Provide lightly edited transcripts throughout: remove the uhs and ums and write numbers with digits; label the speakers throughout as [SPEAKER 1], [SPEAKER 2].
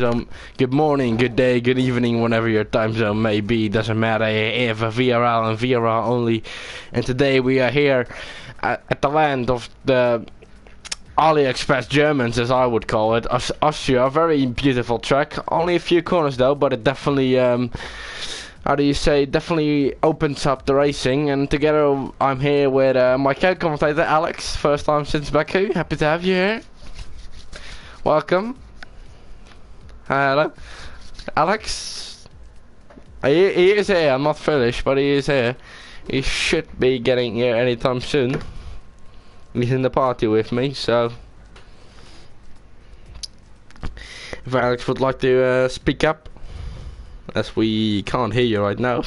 [SPEAKER 1] zone. Good morning, good day, good evening, whenever your time zone may be. Doesn't matter if VRL and VRL only. And today we are here at the land of the AliExpress Germans, as I would call it, Austria. A very beautiful track. Only a few corners though, but it definitely, how do you say, definitely opens up the racing. And together I'm here with my co-commentator Alex. First time since Baku. Happy to have you here. Welcome. Hello. Alex. He is here. I'm not finished, but he is here. He should be getting here anytime soon. He's in the party with me, so if Alex would like to speak up, as we can't hear you right now.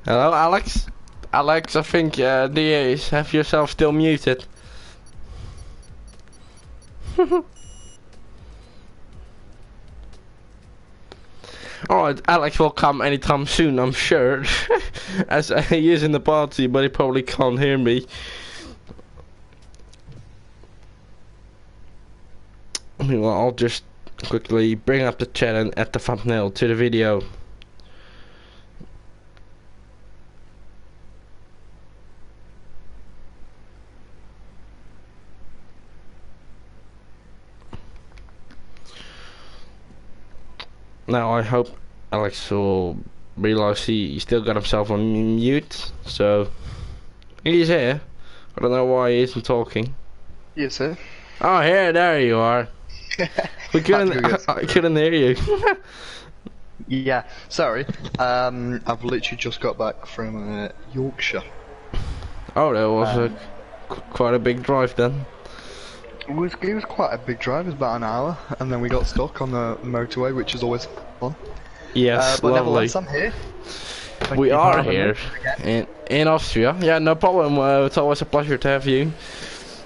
[SPEAKER 1] Hello, Alex. Alex, I think have yourself still muted. Alright, Alex will come anytime soon, I'm sure. As he is in the party, but he probably can't hear me. Well, I'll just quickly bring up the chat and add the thumbnail to the video. Now I hope Alex will realize he still got himself on mute, so he's here. I don't know why he isn't talking.
[SPEAKER 2] Yes, sir.
[SPEAKER 1] Oh, here, there you are. We couldn't, I couldn't hear you.
[SPEAKER 2] Yeah, sorry. I've literally just got back from Yorkshire.
[SPEAKER 1] Oh, that was quite a big drive then.
[SPEAKER 2] It was quite a big drive. It was about an hour, and then we got stuck on the motorway, which is always fun.
[SPEAKER 1] Yes,
[SPEAKER 2] but
[SPEAKER 1] lovely.
[SPEAKER 2] nevertheless, I'm here.
[SPEAKER 1] We are here in Austria. Yeah, no problem. It's always a pleasure to have you.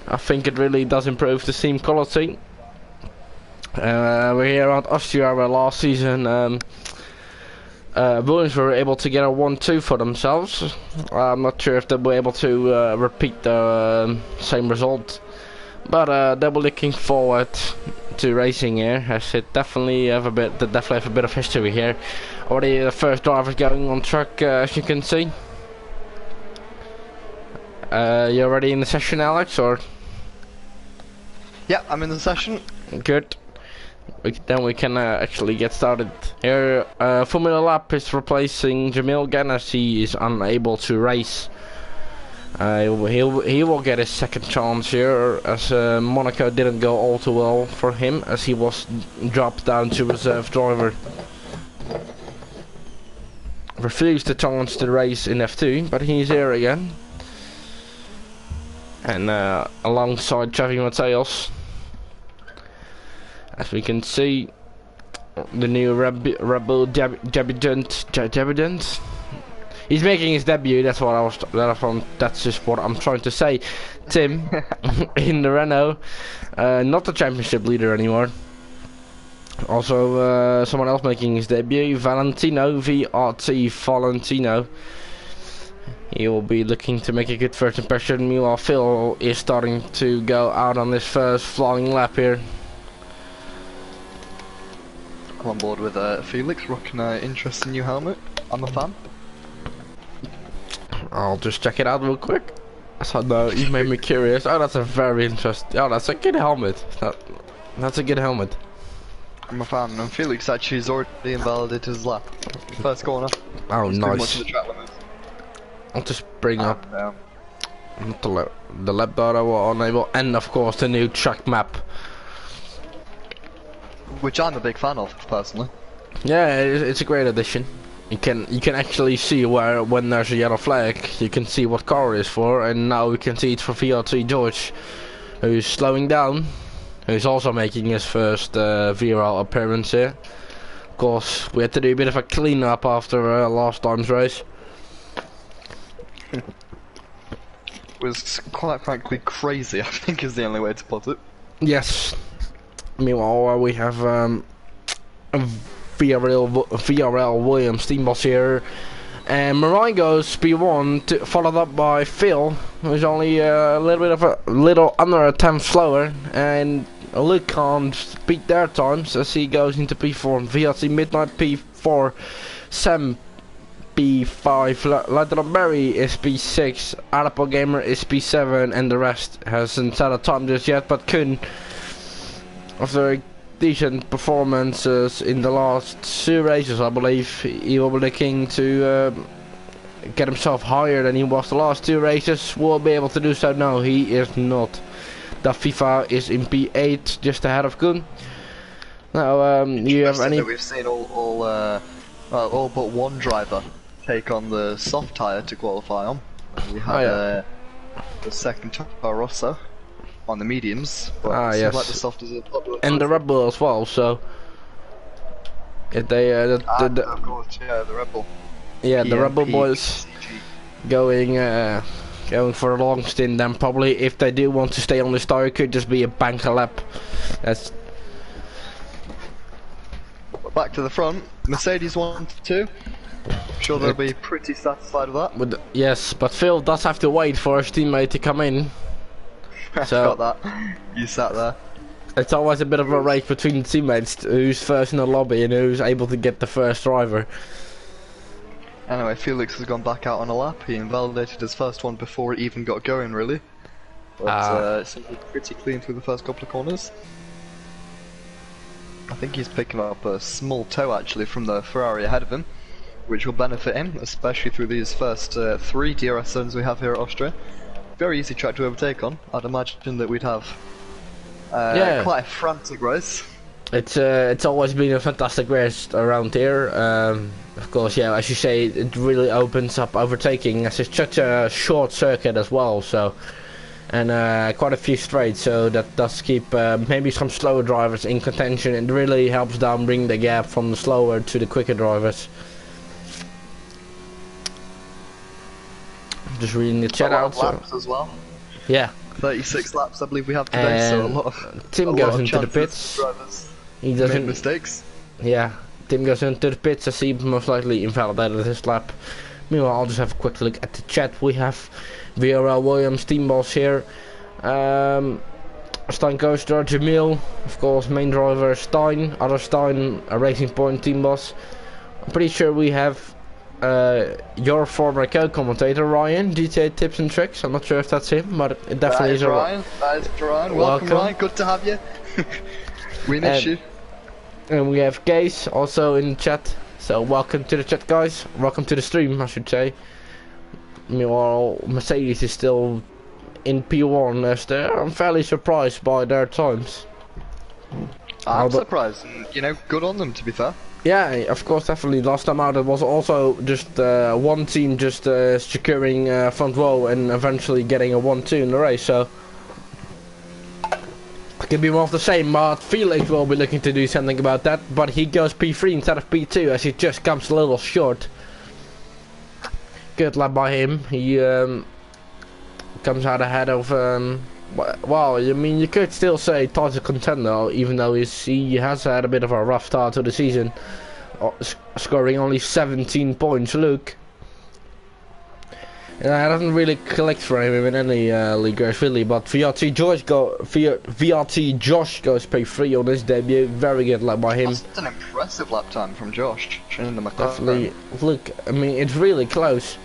[SPEAKER 1] I think it really does improve the team quality. We're here at Austria where last season Williams were able to get a 1-2 for themselves. I'm not sure if they'll be able to repeat the same result. But they were looking forward to racing here, as it definitely have a bit of history here. Already the first drivers going on track, as you can see. You already in the session, Alex, or?
[SPEAKER 2] Yeah, I'm in the session.
[SPEAKER 1] Good. Then we can actually get started. Here, Formula Lab is replacing Jamil again, as he is unable to race. He will get his second chance here, as Monaco didn't go all too well for him, as he was dropped down to reserve driver. Refused the chance to race in F2, but he's here again. And alongside Xavi Mateos, as we can see, the new Rebel debutant. He's making his debut. That's just what I'm trying to say. Tim in the Renault, not the championship leader anymore. Also, someone else making his debut, Valentino, VRT Valentino. He will be looking to make a good first impression. Meanwhile, Phil is starting to go out on this first flying lap here.
[SPEAKER 2] I'm on board with Felix, rocking an interesting new helmet. I'm a fan.
[SPEAKER 1] I'll just check it out real quick. So no, you made me curious. Oh, that's a very interesting. Oh, that's a good helmet. That's a good helmet.
[SPEAKER 2] I'm a fan, and Felix actually has already invalidated his lap. First corner.
[SPEAKER 1] Oh, nice.
[SPEAKER 2] The track limits.
[SPEAKER 1] I'll just bring up not the lap data will enable, and of course the new track map,
[SPEAKER 2] which I'm a big fan of personally.
[SPEAKER 1] Yeah, it's a great addition. You can actually see when there's a yellow flag, you can see what car it is for, and now we can see it's for VRT George, who's slowing down, who's also making his first VRL appearance here. Of course, we had to do a bit of a clean up after last time's race.
[SPEAKER 2] It was quite frankly crazy, I think is the only way to put it.
[SPEAKER 1] Yes. Meanwhile, we have VRL Williams team boss here, And Marine goes P1, followed up by Phil, who's only a little under a tenth slower, and Luke can't beat their times as he goes into P4. VLC Midnight P4, Sam P5, Lighter Berry is P6, Arapel Gamer is P7, and the rest hasn't set a time just yet, but Kun, after a decent performances in the last 2 races, I believe, he will be looking to get himself higher than he was the last 2 races. Will be able to do so? No, he is not. The FIFA is in P8, just ahead of Kun. Now, you have any?
[SPEAKER 2] That we've seen all but one driver take on the soft tyre to qualify on. We had the second Toro Rosso on the mediums, but
[SPEAKER 1] yes,
[SPEAKER 2] like the soft is a popular
[SPEAKER 1] and the Red Bull as well. So if they
[SPEAKER 2] of course, yeah, the Red Bull.
[SPEAKER 1] Yeah, the Red Bull boys going for a long stint. Then probably if they do want to stay on this tyre, it could just be a banker lap. That's
[SPEAKER 2] back to the front. Mercedes 1-2. I'm sure they'll be pretty satisfied with that.
[SPEAKER 1] Yes, but Phil does have to wait for his teammate to come in. So
[SPEAKER 2] got that. You sat there.
[SPEAKER 1] It's always a bit of a race between the teammates, who's first in the lobby and who's able to get the first driver.
[SPEAKER 2] Anyway, Felix has gone back out on a lap. He invalidated his first one before it even got going, really. But it seemed pretty clean through the first couple of corners. I think he's picking up a small toe actually from the Ferrari ahead of him, which will benefit him, especially through these first 3 DRS zones we have here at Austria. Very easy track to overtake on. I'd imagine that we'd have quite a frantic race.
[SPEAKER 1] It's always been a fantastic race around here. Of course, yeah, as you say, it really opens up overtaking as it's such a short circuit as well. So, and quite a few straights, so that does keep maybe some slower drivers in contention. It really helps down bring the gap from the slower to the quicker drivers. Just reading the chat out.
[SPEAKER 2] Laps as well.
[SPEAKER 1] Yeah.
[SPEAKER 2] 36 laps, I believe we have today. So a lot of
[SPEAKER 1] Tim goes into the pits. He doesn't
[SPEAKER 2] make mistakes.
[SPEAKER 1] Yeah. Tim goes into the pits as he most likely invalidated his lap. Meanwhile, I'll just have a quick look at the chat. We have VRL Williams team boss here. Stein Coaster, Jamil, of course, main driver Stein, other Stein, a Racing Point team boss. I'm pretty sure we have your former co-commentator Ryan, GTA Tips and Tricks. I'm not sure if that's him, but it definitely is
[SPEAKER 2] Ryan. That is Ryan. Welcome, Ryan. Good to have you. We miss you.
[SPEAKER 1] And we have Case also in the chat. So welcome to the chat, guys. Welcome to the stream, I should say. Meanwhile, Mercedes is still in P1 as I'm fairly surprised by their times.
[SPEAKER 2] I'm surprised. You know, good on them, to be fair.
[SPEAKER 1] Yeah, of course, definitely. Last time out, it was also just one team just securing front row and eventually getting a 1-2 in the race. So it can be more of the same. But Felix will be looking to do something about that. But he goes P3 instead of P2 as he just comes a little short. Good lap by him. He comes out ahead of. Well, I mean, you could still say title contender, even though he has had a bit of a rough start to the season, scoring only 17 points. Luke, and that doesn't really collect for him in any leaguers really. But VRT Josh goes P3 on his debut. Very good lap by him.
[SPEAKER 2] That's an impressive lap time from Josh.
[SPEAKER 1] Definitely. Look, I mean, it's really close.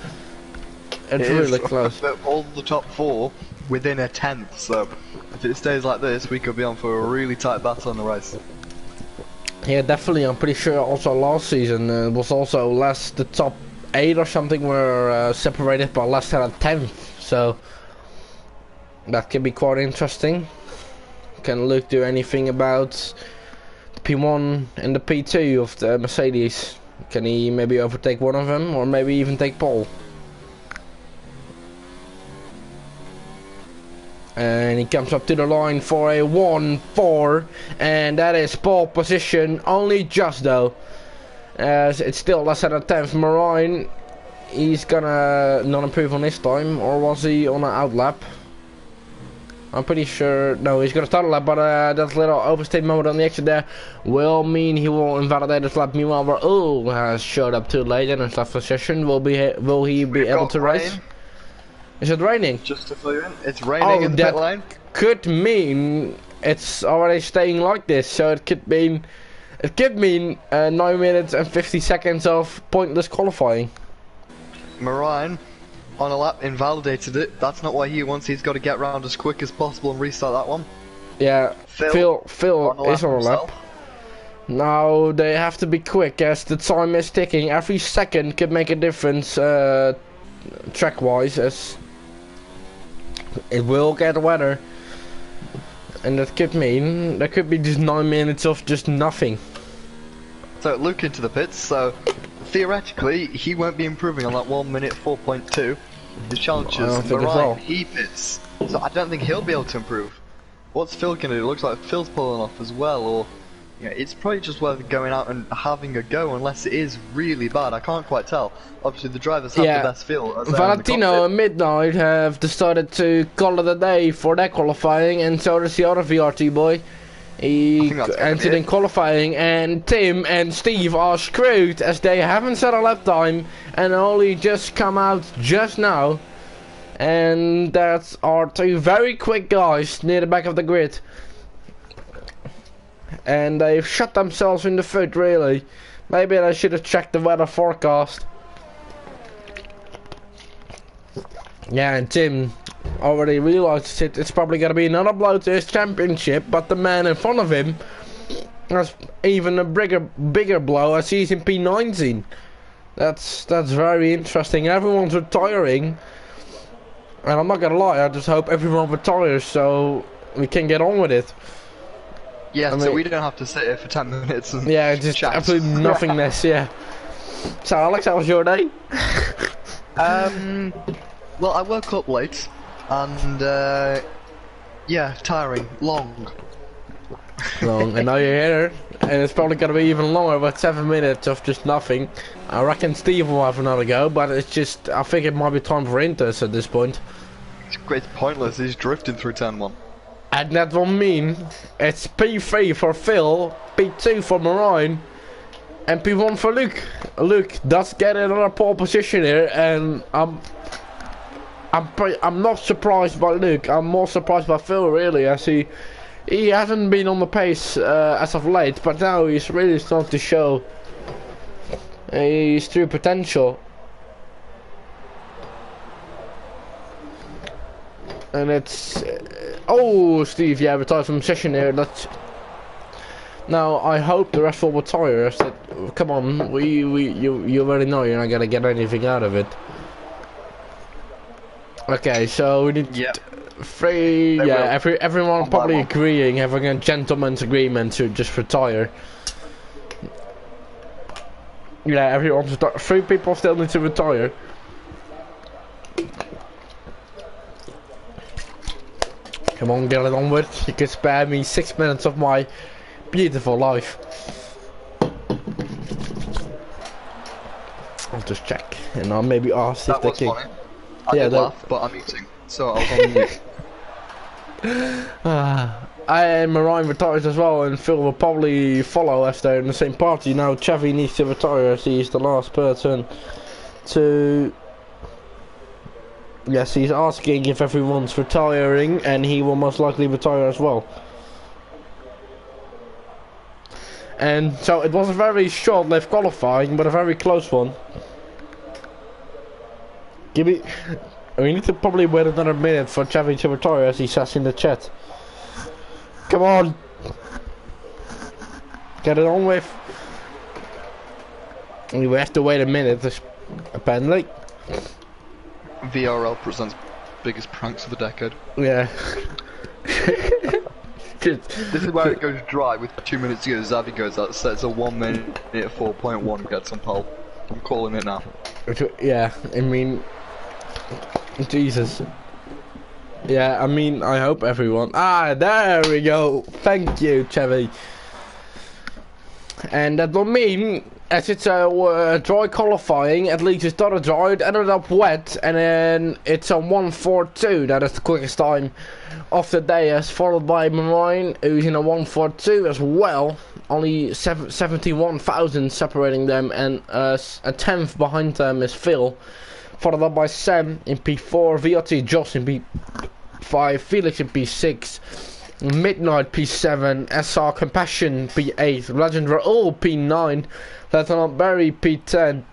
[SPEAKER 1] It's really close.
[SPEAKER 2] All the top 4 within a tenth, so if it stays like this, we could be on for a really tight battle in the race.
[SPEAKER 1] Yeah, definitely. I'm pretty sure also last season it was also the top 8 or something were separated by less than a tenth, so that can be quite interesting. Can Luke do anything about the P1 and the P2 of the Mercedes? Can he maybe overtake one of them, or maybe even take pole? And he comes up to the line for a 1-4, and that is pole position, only just though, as it's still less than a tenth. Marine, he's gonna not improve on this time, or was he on an outlap? I'm pretty sure. No, he's gonna start a lap, but that little overstate moment on the exit there will mean he will invalidate his lap. Meanwhile, Vrl has showed up too late in his left session. Will he be able to race? Is it raining?
[SPEAKER 2] Just to fill you in, it's raining in the pit lane.
[SPEAKER 1] Could mean it's already staying like this, so it could mean 9 minutes and 50 seconds of pointless qualifying.
[SPEAKER 2] Marine on a lap invalidated it. That's not why he wants. He's got to get round as quick as possible and restart that one.
[SPEAKER 1] Yeah, Phil is on a lap. Now they have to be quick as the time is ticking. Every second could make a difference track-wise, as it will get wetter. And that could mean there could be just 9 minutes of just nothing.
[SPEAKER 2] So Luke into the pits, so theoretically he won't be improving on that 1 minute 4.2. His challenges, Mariah, he pits, so I don't think he'll be able to improve. What's Phil gonna do? It looks like Phil's pulling off as well, or it's probably just worth going out and having a go unless it is really bad. I can't quite tell. Obviously the drivers have the best feel.
[SPEAKER 1] Valentino and Midnight have decided to call it a day for their qualifying, and so does the other VRT boy. He entered in qualifying, and Tim and Steve are screwed as they haven't set a lap time and only just come out just now. And that are two very quick guys near the back of the grid. And they've shot themselves in the foot, really. Maybe they should have checked the weather forecast. Yeah, and Tim already realized it's probably going to be another blow to his championship, but the man in front of him has even a bigger blow as he's in P19. That's very interesting. Everyone's retiring, and I'm not gonna lie, I just hope everyone retires so we can get on with it.
[SPEAKER 2] Yeah, so we don't have to sit here for 10 minutes and
[SPEAKER 1] just
[SPEAKER 2] chat.
[SPEAKER 1] absolute nothingness. Yeah. So Alex, how was your day?
[SPEAKER 2] Well, I woke up late, and yeah, tiring, long.
[SPEAKER 1] And now you're here, and it's probably gonna be even longer, but 7 minutes of just nothing. I reckon Steve will have another go, but it's just, I think it might be time for Inters at this point.
[SPEAKER 2] It's pointless, he's drifting through turn 1.
[SPEAKER 1] And that will mean it's P3 for Phil, P2 for Marine, and P1 for Luke. Luke does get another pole position here, and I'm not surprised by Luke. I'm more surprised by Phil, really, as he hasn't been on the pace as of late, but now he's really starting to show his true potential. And it's oh, Steve, yeah, retired from the session here. Now I hope the rest will retire. Come on, you already know you're not gonna get anything out of it. Okay, so we need three. Everyone probably agreeing, having a gentleman's agreement to just retire. Yeah, everyone's 3 people still need to retire. Come on, get it on with. You can spare me 6 minutes of my beautiful life. I'll just check, and I'll maybe ask if they can.
[SPEAKER 2] I did laugh, but I'm eating, so I was on mute.
[SPEAKER 1] And Marine retires as well, and Phil will probably follow as they're in the same party. Now Chevy needs to retire as he's the last person to... Yes, he's asking if everyone's retiring, and he will most likely retire as well. And so it was a very short-lived qualifying, but a very close one. We need to probably wait another minute for Chevy to retire, as he says in the chat. Come on! Get it on with. We have to wait a minute, apparently.
[SPEAKER 2] VRL presents biggest pranks of the decade.
[SPEAKER 1] Yeah.
[SPEAKER 2] This is where it goes dry with 2 minutes to go. Zavi goes out, sets a 1 minute 4.1, gets on pole. I'm calling it now.
[SPEAKER 1] Yeah, I mean, Jesus. Yeah, I mean, I hope everyone. Ah, there we go. Thank you, Chevy. And that will mean as it's a dry qualifying, at least it started dry, it ended up wet, and then it's a 1:42. That is the quickest time of the day, as followed by Marine, who's in a 1:42 as well. Only 71,000 separating them, and a tenth behind them is Phil, followed up by Sam in P4, VRT Josh in P5, Felix in P6. Midnight P7, SR Compassion P8, Legend Vrl P9, Lieutenant Barry P10,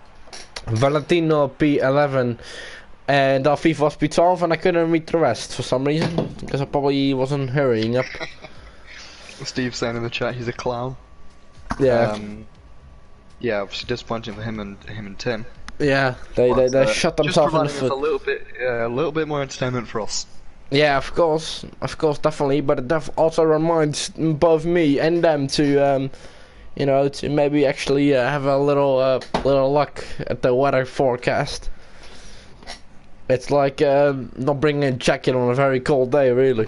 [SPEAKER 1] Valentino P11, and FIFA was P12, and I couldn't read the rest for some reason, because I probably wasn't hurrying up.
[SPEAKER 2] Steve saying in the chat he's a clown.
[SPEAKER 1] Yeah.
[SPEAKER 2] Yeah, obviously disappointing for him and Tim.
[SPEAKER 1] Yeah, they shut themselves in the foot.
[SPEAKER 2] A little bit more entertainment for us.
[SPEAKER 1] Yeah, of course, definitely, but it also reminds both me and them to, you know, to maybe actually have a little luck at the weather forecast. It's like not bringing a jacket on a very cold day, really.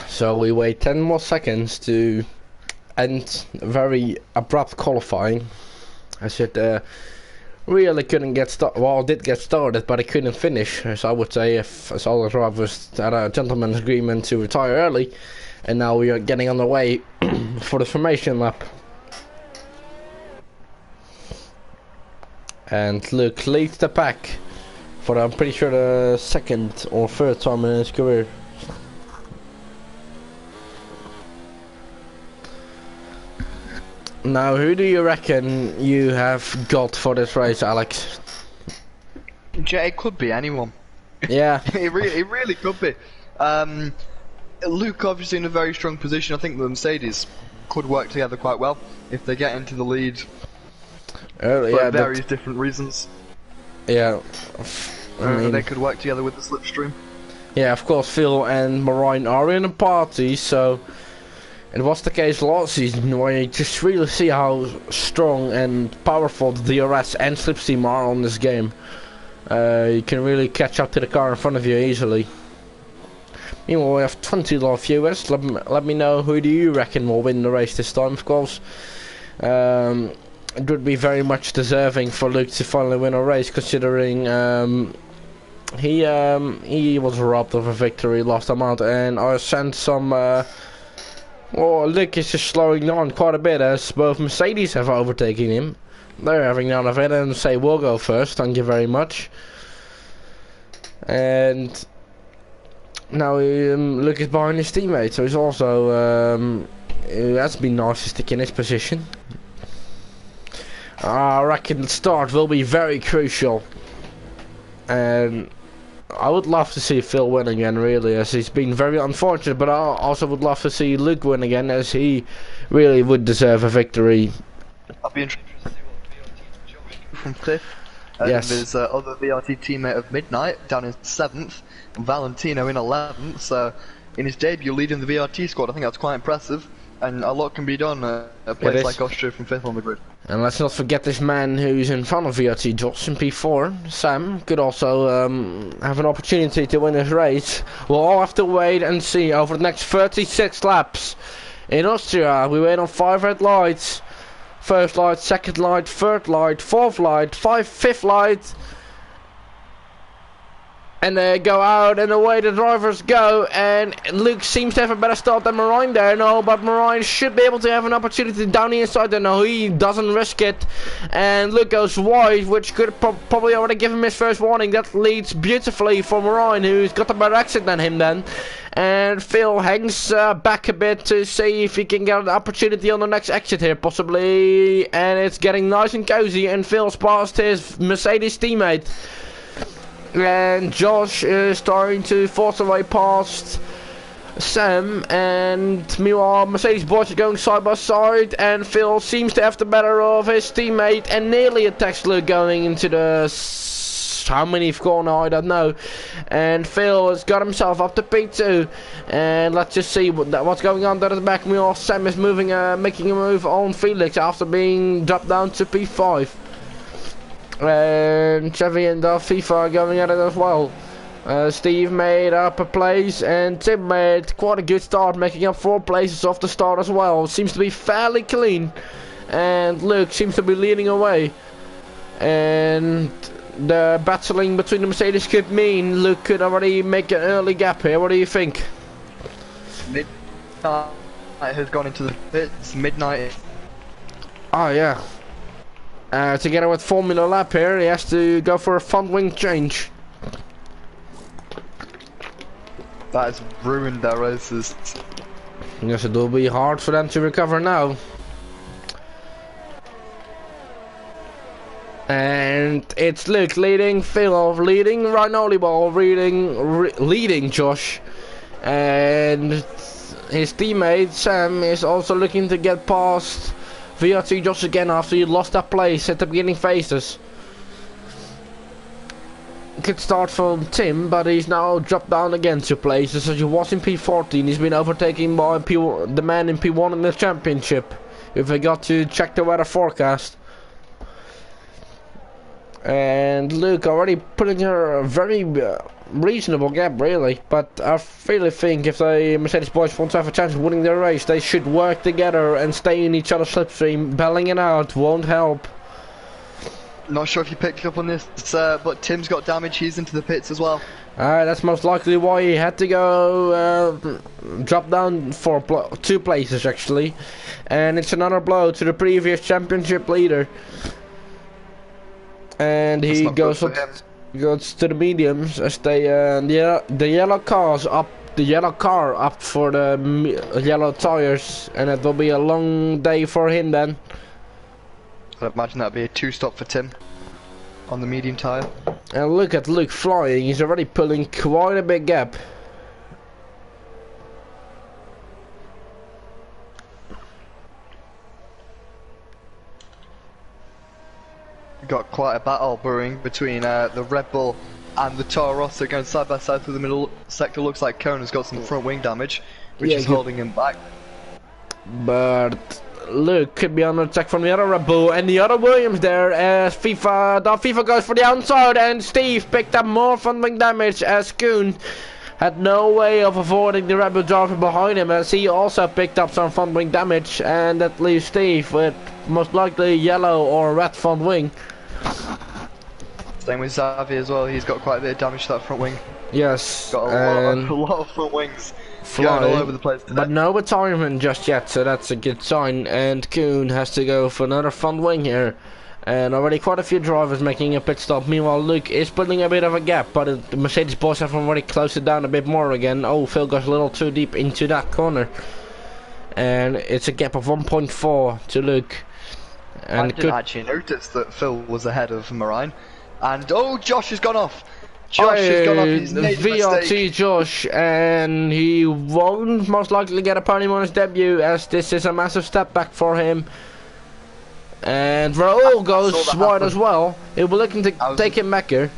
[SPEAKER 1] So we wait 10 more seconds to end very abrupt qualifying. As it really couldn't get started. Well, it did get started, but it couldn't finish. As I would say, as all the drivers had a gentleman's agreement to retire early, and now we are getting on the way for the formation lap. And Luke leads the pack for I'm pretty sure the second or third time in his career. Now, who do you reckon you have got for this race, Alex?
[SPEAKER 2] It could be anyone.
[SPEAKER 1] Yeah.
[SPEAKER 2] it really could be. Luke obviously in a very strong position. I think the Mercedes could work together quite well if they get into the lead for various different reasons.
[SPEAKER 1] Yeah. I mean,
[SPEAKER 2] they could work together with the slipstream.
[SPEAKER 1] Yeah, of course, Phil and Marine are in a party, so it was the case last season where you just really see how strong and powerful the DRS and slipstream are on this game. You can really catch up to the car in front of you easily. Meanwhile, we have 20 live viewers. Let me know who do you reckon will win the race this time, of course. It would be very much deserving for Luke to finally win a race, considering he was robbed of a victory last time out, and I sent some. Well, Luke is just slowing down quite a bit as both Mercedes have overtaken him. They're having none of it and say we'll go first, thank you very much. And now Luke is behind his teammate, so he's also it has been nice to stick in his position. I reckon the start will be very crucial, and I would love to see Phil win again, really, as he's been very unfortunate, but I also would love to see Luke win again, as he really would deserve a victory.
[SPEAKER 2] I'll be interested to see what VRT from 5th, and
[SPEAKER 1] yes.
[SPEAKER 2] There's other VRT teammate of Midnight down in 7th, and Valentino in 11th, so in his debut leading the VRT squad, I think that's quite impressive, and a lot can be done at a place like Austria from 5th on the grid.
[SPEAKER 1] And let's not forget this man who's in front of VRT Josh in P4, Sam, could also have an opportunity to win this race. We'll all have to wait and see over the next 36 laps. In Austria, we wait on 5 red lights. First light, second light, third light, fourth light, fifth light. And they go out, and away the drivers go, and Luke seems to have a better start than Marine there, no, but Marine should be able to have an opportunity down the inside there, no, he doesn't risk it, and Luke goes wide, which could probably already give him his first warning. That leads beautifully for Marine, who's got a better exit than him then, and Phil hangs back a bit to see if he can get an opportunity on the next exit here, possibly, and it's getting nice and cozy, and Phil's past his Mercedes teammate. And Josh is starting to force away past Sam, and meanwhile Mercedes boys are going side by side, and Phil seems to have the better of his teammate and nearly attacks Luke going into the how many corner I don't know, and Phil has got himself up to P2, and let's just see what's going on there at the back. Meanwhile Sam is moving, making a move on Felix after being dropped down to P5. and Chevy and FIFA are going at it as well. Steve made up a place and Tim made quite a good start, making up 4 places off the start as well. Seems to be fairly clean, and Luke seems to be leading away. And the battling between the Mercedes could mean Luke could already make an early gap here. What do you think?
[SPEAKER 2] Midnight has gone into the pits. Midnight.
[SPEAKER 1] Oh yeah. Together with Formula Lap here, he has to go for a front wing change.
[SPEAKER 2] That has ruined their races.
[SPEAKER 1] Yes, it will be hard for them to recover now. And it's Luke leading, Phil leading, Ryan Oliball leading Josh. And his teammate Sam is also looking to get past VRT Josh again after he lost that place at the beginning phases. Good start from Tim, but he's now dropped down again 2 places. As he was in P14, he's been overtaken by the man in P1 in the championship. We forgot to check the weather forecast. And Luke already putting her a very reasonable gap, really. But I really think if the Mercedes boys want to have a chance of winning their race, they should work together and stay in each other's slipstream. Belling it out won't help.
[SPEAKER 2] Not sure if you picked up on this, but Tim's got damage. He's into the pits as well.
[SPEAKER 1] That's most likely why he had to go drop down for 2 places actually, and it's another blow to the previous championship leader. And he goes to the mediums as they the yellow car up for the yellow tires, and it will be a long day for him then.
[SPEAKER 2] I'd imagine that'd be a 2-stop for Tim on the medium tyre.
[SPEAKER 1] And look at Luke flying, he's already pulling quite a big gap.
[SPEAKER 2] Got quite a battle brewing between the Red Bull and the Toro Rosso going side by side through the middle sector. Looks like Cohn has got some front wing damage, which is holding him back.
[SPEAKER 1] But Luke could be under attack from the other Red Bull and the other Williams there as FIFA goes for the outside, and Steve picked up more front wing damage as Koen had no way of avoiding the Red Bull driver behind him, as he also picked up some front wing damage, and that leaves Steve with most likely yellow or red front wing.
[SPEAKER 2] Same with Xavi as well, he's got quite a bit of damage to that front wing.
[SPEAKER 1] Yes,
[SPEAKER 2] got a lot of front wings flying all over the place today.
[SPEAKER 1] But no retirement just yet, so that's a good sign. And Koen has to go for another front wing here. And already quite a few drivers making a pit stop. Meanwhile, Luke is putting a bit of a gap, but the Mercedes boys have already closed it down a bit more again. Oh, Phil goes a little too deep into that corner. And it's a gap of 1.4 to Luke. And
[SPEAKER 2] I didn't actually notice that Phil was ahead of Marine. And oh, Josh has gone off. Josh has gone off. He's made a
[SPEAKER 1] VRT
[SPEAKER 2] mistake.
[SPEAKER 1] Josh, and he won't most likely get a podium on his debut, as this is a massive step back for him. And Vrl goes wide as well. He'll be looking to take him back here.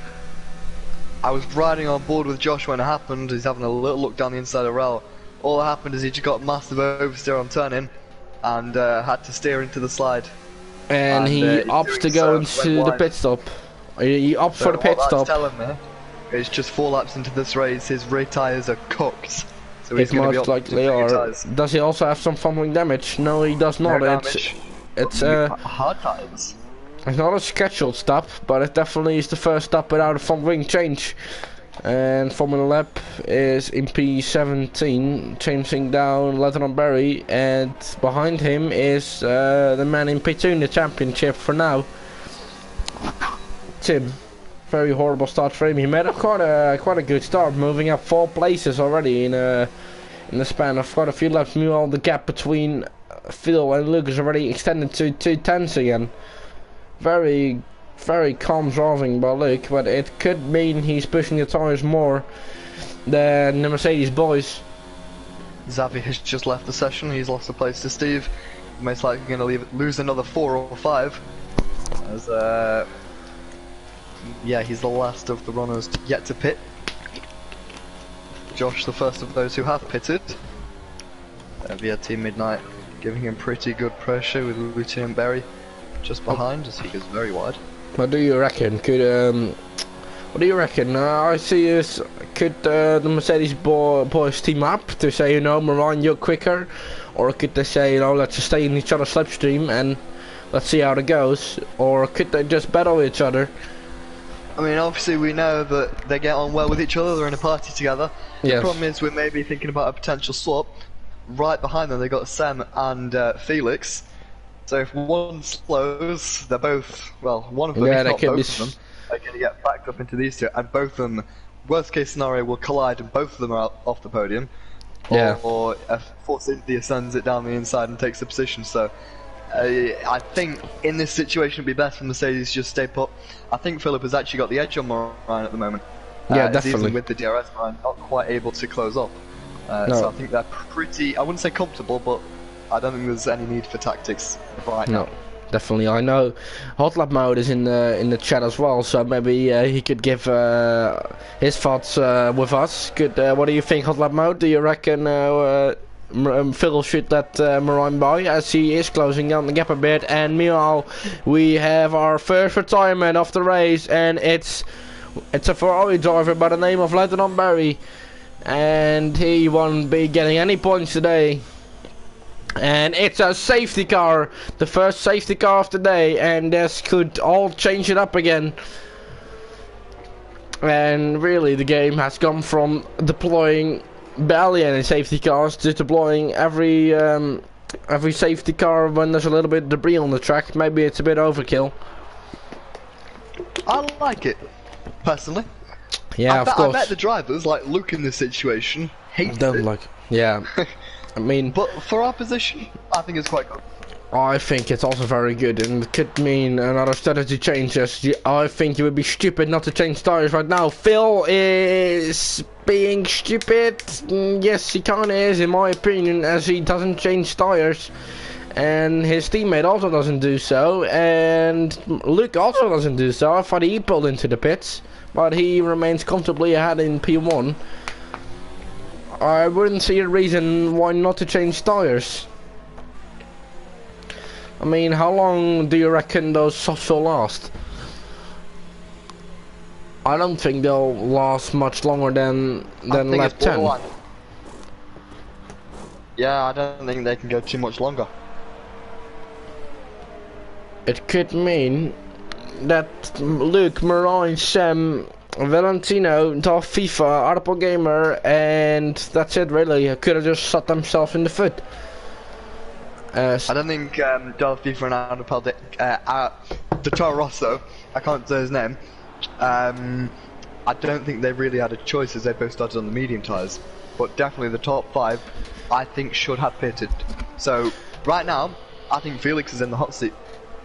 [SPEAKER 2] I was riding on board with Josh when it happened. He's having a little look down the inside of Vrl. All that happened is he just got massive oversteer on turning and had to steer into the slide.
[SPEAKER 1] And he opts to go into the pit stop. He opts for the pit stop.
[SPEAKER 2] Telling me, it's just 4 laps into this race. His rear tyres are cooked. So
[SPEAKER 1] he's most likely are. Does he also have some front wing damage? No, he does not.
[SPEAKER 2] No
[SPEAKER 1] it's
[SPEAKER 2] hard tyres.
[SPEAKER 1] It's not a scheduled stop, but it definitely is the first stop without a front wing change. And Formula Lap is in P17, changing down Letton Berry, and behind him is the man in P2 in the championship for now, Tim. Very horrible start for him. He made quite a good start, moving up 4 places already in the span of quite a few laps. Meanwhile, the gap between Phil and Luke is already extended to 2 tenths again. Very calm driving by Luke, but it could mean he's pushing the tires more than the Mercedes boys.
[SPEAKER 2] Xavi has just left the session. He's lost the place to Steve. Most likely going to lose another 4 or 5. As yeah, he's the last of the runners yet to pit. Josh, the first of those who have pitted. Via Team Midnight, giving him pretty good pressure with Lucian Berry just behind as he goes very wide.
[SPEAKER 1] What do you reckon? What do you reckon? I see is could the Mercedes boys team up to say, you know, Miran, you're quicker, or could they say, you know, let's just stay in each other's slipstream and let's see how it goes, or could they just battle each other?
[SPEAKER 2] I mean, obviously we know that they get on well with each other. They're in a party together.
[SPEAKER 1] Yes.
[SPEAKER 2] The problem is we're maybe thinking about a potential swap. Right behind them, they got Sam and Felix. So if one slows, they're both, well, one of them,
[SPEAKER 1] yeah,
[SPEAKER 2] if not
[SPEAKER 1] both
[SPEAKER 2] of them, are going to get backed up into these two, and both of them, worst case scenario, will collide and both of them are out off the podium.
[SPEAKER 1] Yeah.
[SPEAKER 2] Or Force India sends it down the inside and takes the position. So I think in this situation it'd be best for Mercedes to just stay put. I think Philip has actually got the edge on Moran at the moment.
[SPEAKER 1] Yeah, definitely.
[SPEAKER 2] Even with the DRS, Moran not quite able to close up.
[SPEAKER 1] No.
[SPEAKER 2] So I think they're pretty, I wouldn't say comfortable, but I don't think there's any need for tactics right now.
[SPEAKER 1] No, definitely. I know Hot Lap Mode is in the chat as well, so maybe he could give his thoughts with us. What do you think, Hot Lap Mode? Do you reckon Phil should let Moran by, as he is closing down the gap a bit? And meanwhile, we have our first retirement of the race, and it's a Ferrari driver by the name of Lieutenant Barry, and he won't be getting any points today. And it's a safety car, the first safety car of the day, and this could all change it up again. And really, the game has gone from deploying barely any safety cars to deploying every safety car when there's a little bit of debris on the track. Maybe it's a bit overkill.
[SPEAKER 2] I like it, personally.
[SPEAKER 1] Yeah, of course.
[SPEAKER 2] I bet the drivers, like Luke in this situation, hate
[SPEAKER 1] Don't
[SPEAKER 2] it.
[SPEAKER 1] like. Yeah. I mean,
[SPEAKER 2] but for our position, I think it's quite good.
[SPEAKER 1] I think it's also very good, and it could mean another strategy changes. I think you would be stupid not to change tires right now. Phil is being stupid. Yes, he kinda is, in my opinion, as he doesn't change tires. And his teammate also doesn't do so, and Luke also doesn't do so. I thought he pulled into the pits, but he remains comfortably ahead in P1. I wouldn't see a reason why not to change tires. I mean, how long do you reckon those softs will last? I don't think they'll last much longer than lap 10.
[SPEAKER 2] Yeah, I don't think they can go too much longer.
[SPEAKER 1] It could mean that Luke, Moran, Sam, Valentino, Darth FIFA, Article Gamer, and that's it really. Could have just shot themselves in the foot.
[SPEAKER 2] I don't think Darth FIFA and Article, the Toro Rosso, I can't say his name, I don't think they really had a choice as they both started on the medium tyres. But definitely the top 5, I think, should have pitted. So, right now, I think Felix is in the hot seat.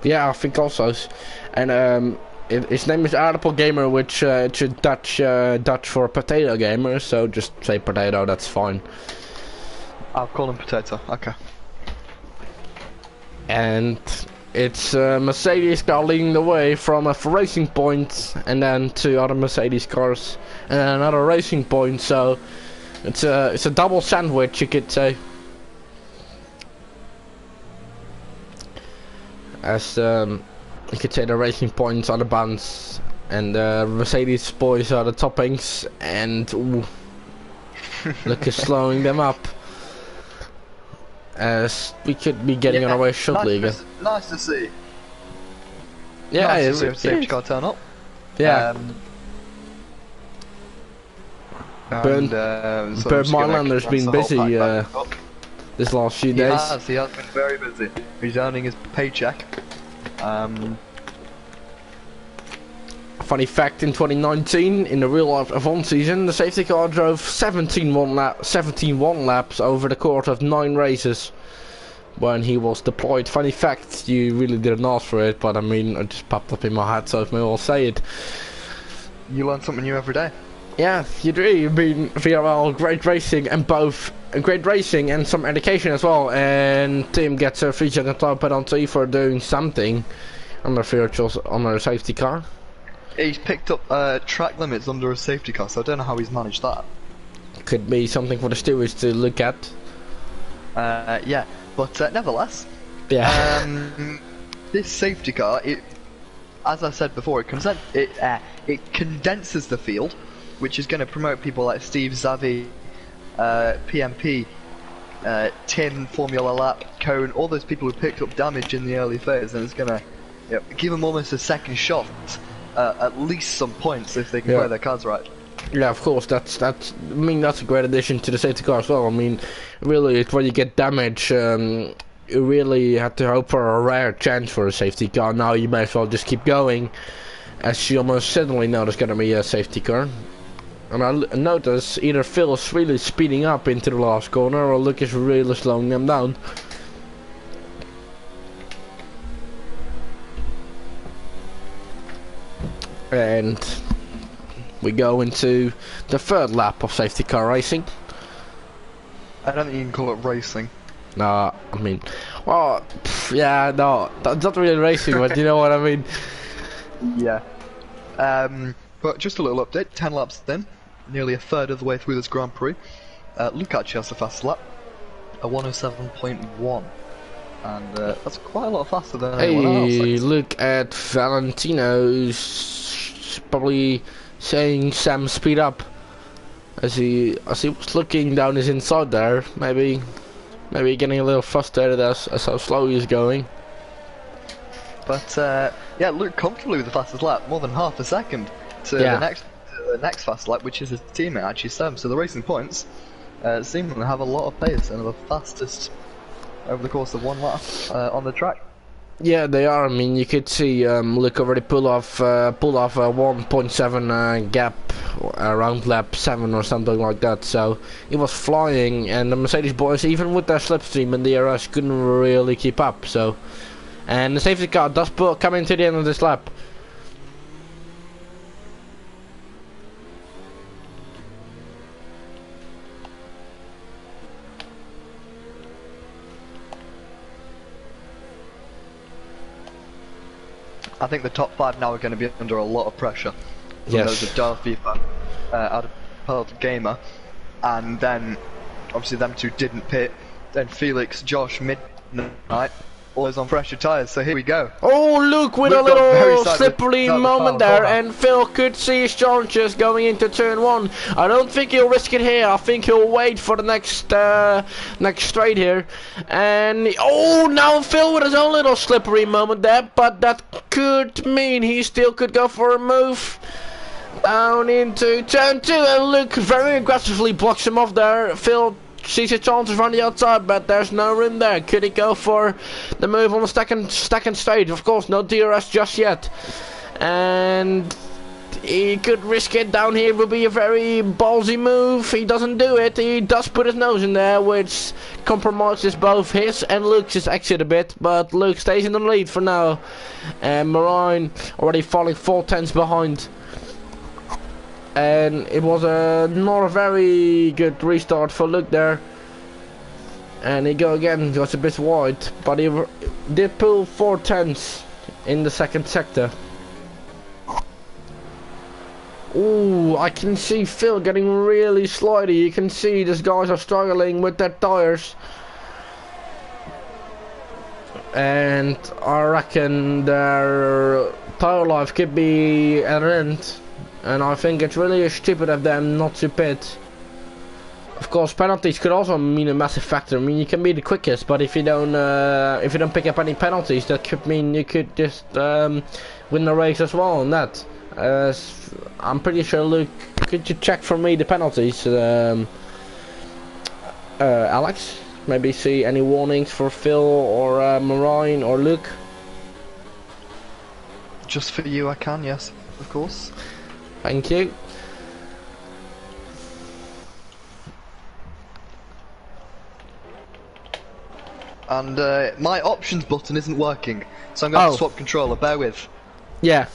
[SPEAKER 1] Yeah, I think also. And his name is Article Gamer, which it's Dutch for potato gamer, so just say potato, that's fine.
[SPEAKER 2] I'll call him Potato, okay.
[SPEAKER 1] And it's Mercedes car leading the way from a racing point, and then 2 other Mercedes cars, and then another racing point. So it's a double sandwich, you could say. As you could say, the racing points are the buns, and the Mercedes boys are the toppings, and ooh, look at slowing them up. As we could be getting on our way shortly again.
[SPEAKER 2] Nice to see.
[SPEAKER 1] Yeah,
[SPEAKER 2] nice to see a safety car turn up.
[SPEAKER 1] Yeah. Bernd Marlander's been busy this last few days.
[SPEAKER 2] He has been very busy. He's earning his paycheck.
[SPEAKER 1] Funny fact, in 2019, in the Vrl F1 season, the safety car drove 17 laps over the course of 9 races when he was deployed. Funny fact, you really didn't ask for it, but I mean, it just popped up in my head, so I may well say it.
[SPEAKER 2] You learn something new every day.
[SPEAKER 1] Yeah, you do. You've been VRL, great racing, and both great racing and some education as well. And Tim gets a 3-second time penalty for doing something on a safety car.
[SPEAKER 2] He's picked up track limits under a safety car, so I don't know how he's managed that.
[SPEAKER 1] Could be something for the stewards to look at.
[SPEAKER 2] Yeah, but nevertheless,
[SPEAKER 1] yeah.
[SPEAKER 2] this safety car, as I said before, it condenses the field, which is going to promote people like Steve, Xavi, PMP, Tin, Formula Lap, Cone, all those people who picked up damage in the early phase, and it's going to give them almost a second shot, at least some points if they can play their cards right.
[SPEAKER 1] Yeah, of course. That's I mean, that's a great addition to the safety car as well. I mean, really, it's when you get damage, you really have to hope for a rare chance for a safety car. Now you may as well just keep going, as you almost certainly know there's going to be a safety car. And I notice either Phil is really speeding up into the last corner, or Luke is really slowing them down. And we go into the third lap of safety car racing.
[SPEAKER 2] I don't think you can call it racing.
[SPEAKER 1] No, I mean, well, yeah, no, that's not really racing, but you know what I mean.
[SPEAKER 2] Yeah. But just a little update, 10 laps in, nearly a third of the way through this Grand Prix. Luke actually has the fastest lap, a 107.1. And that's quite a lot faster than anyone else.
[SPEAKER 1] Hey, look at Valentino's probably saying Sam speed up as he was looking down his inside there, maybe getting a little frustrated as how slow he's going.
[SPEAKER 2] But yeah, Luke comfortably with the fastest lap, more than half a second to the next fast lap, which is his teammate actually Sam. So the racing points seem to have a lot of pace and are the fastest over the course of one lap on the track.
[SPEAKER 1] Yeah, they are. I mean, you could see Luke already pull off a 1.7 gap around lap 7 or something like that. So he was flying, and the Mercedes boys, even with their slipstream and DRS, couldn't really keep up. So, and the safety car does come into the end of this lap.
[SPEAKER 2] I think the top 5 now are going to be under a lot of pressure.
[SPEAKER 1] Yes.
[SPEAKER 2] Those of Darfifa, Adapalta Gamer, and then obviously them two didn't pit. Then Felix, Josh, Midnight, all those on fresher tyres. So here we go.
[SPEAKER 1] Oh, Luke with a little slippery moment there, and Phil could see his chances going into turn 1. I don't think he'll risk it here. I think he'll wait for the next straight here. And oh, now Phil with his own little slippery moment there, but that could mean he still could go for a move down into turn 2, and Luke very aggressively blocks him off there. Phil sees his chances on the outside, but there's no room there. Could he go for the move on the second straight? Of course, no DRS just yet. And he could risk it down here. It would be a very ballsy move. He doesn't do it. He does put his nose in there, which compromises both his and Luke's exit a bit. But Luke stays in the lead for now. And Marine already falling 4/10 behind. And it was not a very good restart for Luke there. And he go again, was a bit wide, but he did pull 4/10 in the second sector. Ooh, I can see Phil getting really slidey. You can see these guys are struggling with their tires. And I reckon their tire life could be at an end. And I think it's really stupid of them not to pit. Of course, penalties could also mean a massive factor. I mean, you can be the quickest, but if you don't pick up any penalties, that could mean you could just win the race as well. And that, I'm pretty sure. Luke, could you check for me the penalties, Alex? Maybe see any warnings for Phil or Marine or Luke.
[SPEAKER 2] Just for you, I can. Yes, of course.
[SPEAKER 1] Thank you.
[SPEAKER 2] And my options button isn't working, so I'm going to swap controller. Bear with.
[SPEAKER 1] Yeah.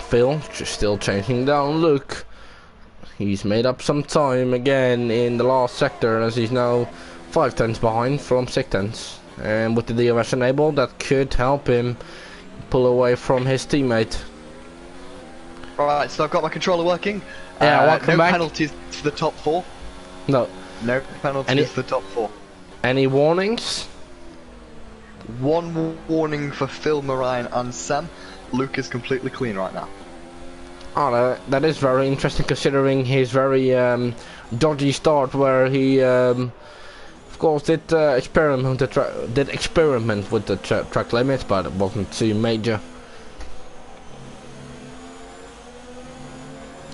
[SPEAKER 1] Phil just still chasing down Luke. He's made up some time again in the last sector as he's now 5 tenths behind from 6 tenths. And with the DRS enabled, that could help him pull away from his teammate.
[SPEAKER 2] Alright, so I've got my controller working.
[SPEAKER 1] Yeah, welcome back.
[SPEAKER 2] No penalties to the top 4.
[SPEAKER 1] No.
[SPEAKER 2] No penalties to the top 4.
[SPEAKER 1] Any warnings?
[SPEAKER 2] One warning for Phil, Marine and Sam. Luke is completely clean right now.
[SPEAKER 1] Oh, that is very interesting considering his very dodgy start where he of course did experiment with the track limits, but it wasn't too major.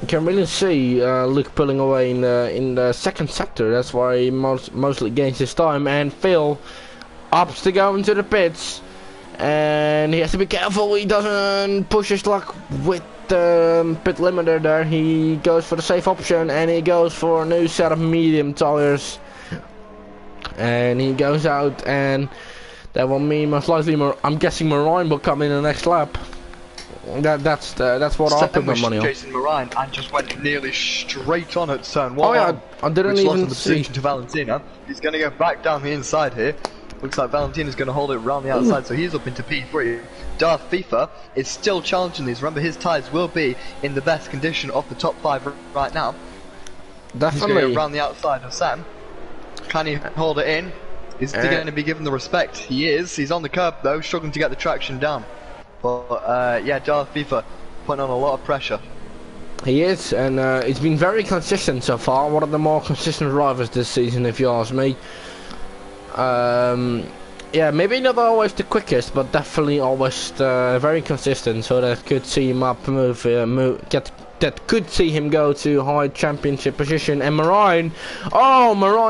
[SPEAKER 1] You can really see Luke pulling away in the second sector. That's why he mostly gains his time, and Phil opts to go into the pits, and he has to be careful he doesn't push his luck with the pit limiter there. He goes for the safe option and he goes for a new set of medium tires, and he goes out, and that will mean most likely I'm guessing Marine will come in the next lap. That's what I put my money on.
[SPEAKER 2] Jason Marine and just went nearly straight on at turn 1.
[SPEAKER 1] Oh yeah, I didn't even
[SPEAKER 2] lost the
[SPEAKER 1] see.
[SPEAKER 2] position to Valentina. He's going to go back down the inside here. Looks like Valentina's going to hold it around the outside, so he's up into P3. Darth FIFA is still challenging these. Remember, his tyres will be in the best condition of the top 5 right now.
[SPEAKER 1] Definitely.
[SPEAKER 2] He's going to go around the outside of Sam. Can he hold it in? Is he going to be given the respect? He is. He's on the curb though, struggling to get the traction down. But yeah, Darth FIFA putting on a lot of pressure.
[SPEAKER 1] He is, and he's been very consistent so far. One of the more consistent drivers this season, if you ask me. Yeah, maybe not always the quickest, but definitely always very consistent. So that could see him up, that could see him go to high championship position. And Marine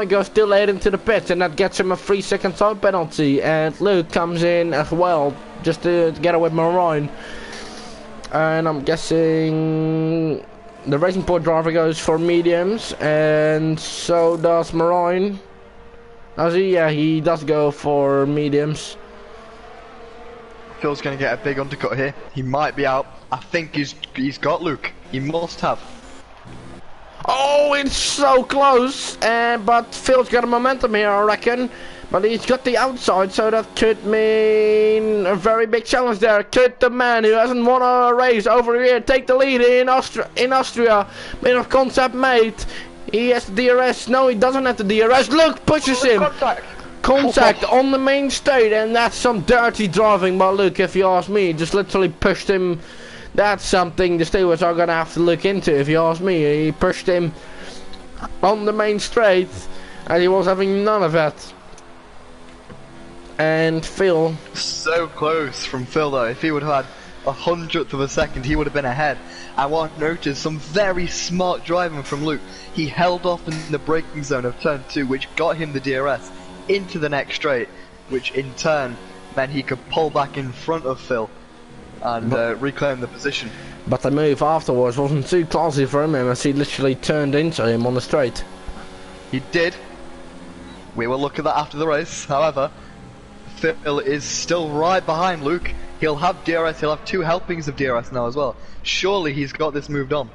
[SPEAKER 1] goes still late into the pits, and that gets him a 3-second time penalty. And Luke comes in as well, just to get away with Marine. And I'm guessing the Racing Point driver goes for mediums, and so does Marine. Does he? Yeah, he does go for mediums.
[SPEAKER 2] Phil's going to get a big undercut here. He might be out. I think he's got Luke. He must have.
[SPEAKER 1] Oh, it's so close. But Phil's got a momentum here, I reckon. But he's got the outside, so that could mean a very big challenge there. Could the man who hasn't won a race over here take the lead in Austria? Bit of concept made. He has the DRS. No, he doesn't have the DRS. Look, pushes him. Contact on the main straight, and that's some dirty driving by Luke, if you ask me. Just literally pushed him. That's something the stewards are gonna have to look into, if you ask me. He pushed him on the main straight, and he was having none of that. And Phil,
[SPEAKER 2] so close from Phil though. If he would have had 100th of a second, he would have been ahead. I want to notice some very smart driving from Luke. He held off in the braking zone of turn 2, which got him the DRS into the next straight, which in turn meant he could pull back in front of Phil and reclaim the position.
[SPEAKER 1] But the move afterwards wasn't too classy for him, as he literally turned into him on the straight.
[SPEAKER 2] He did. We will look at that after the race. However, Phil is still right behind Luke. He'll have DRS, he'll have 2 helpings of DRS now as well. Surely he's got this moved on.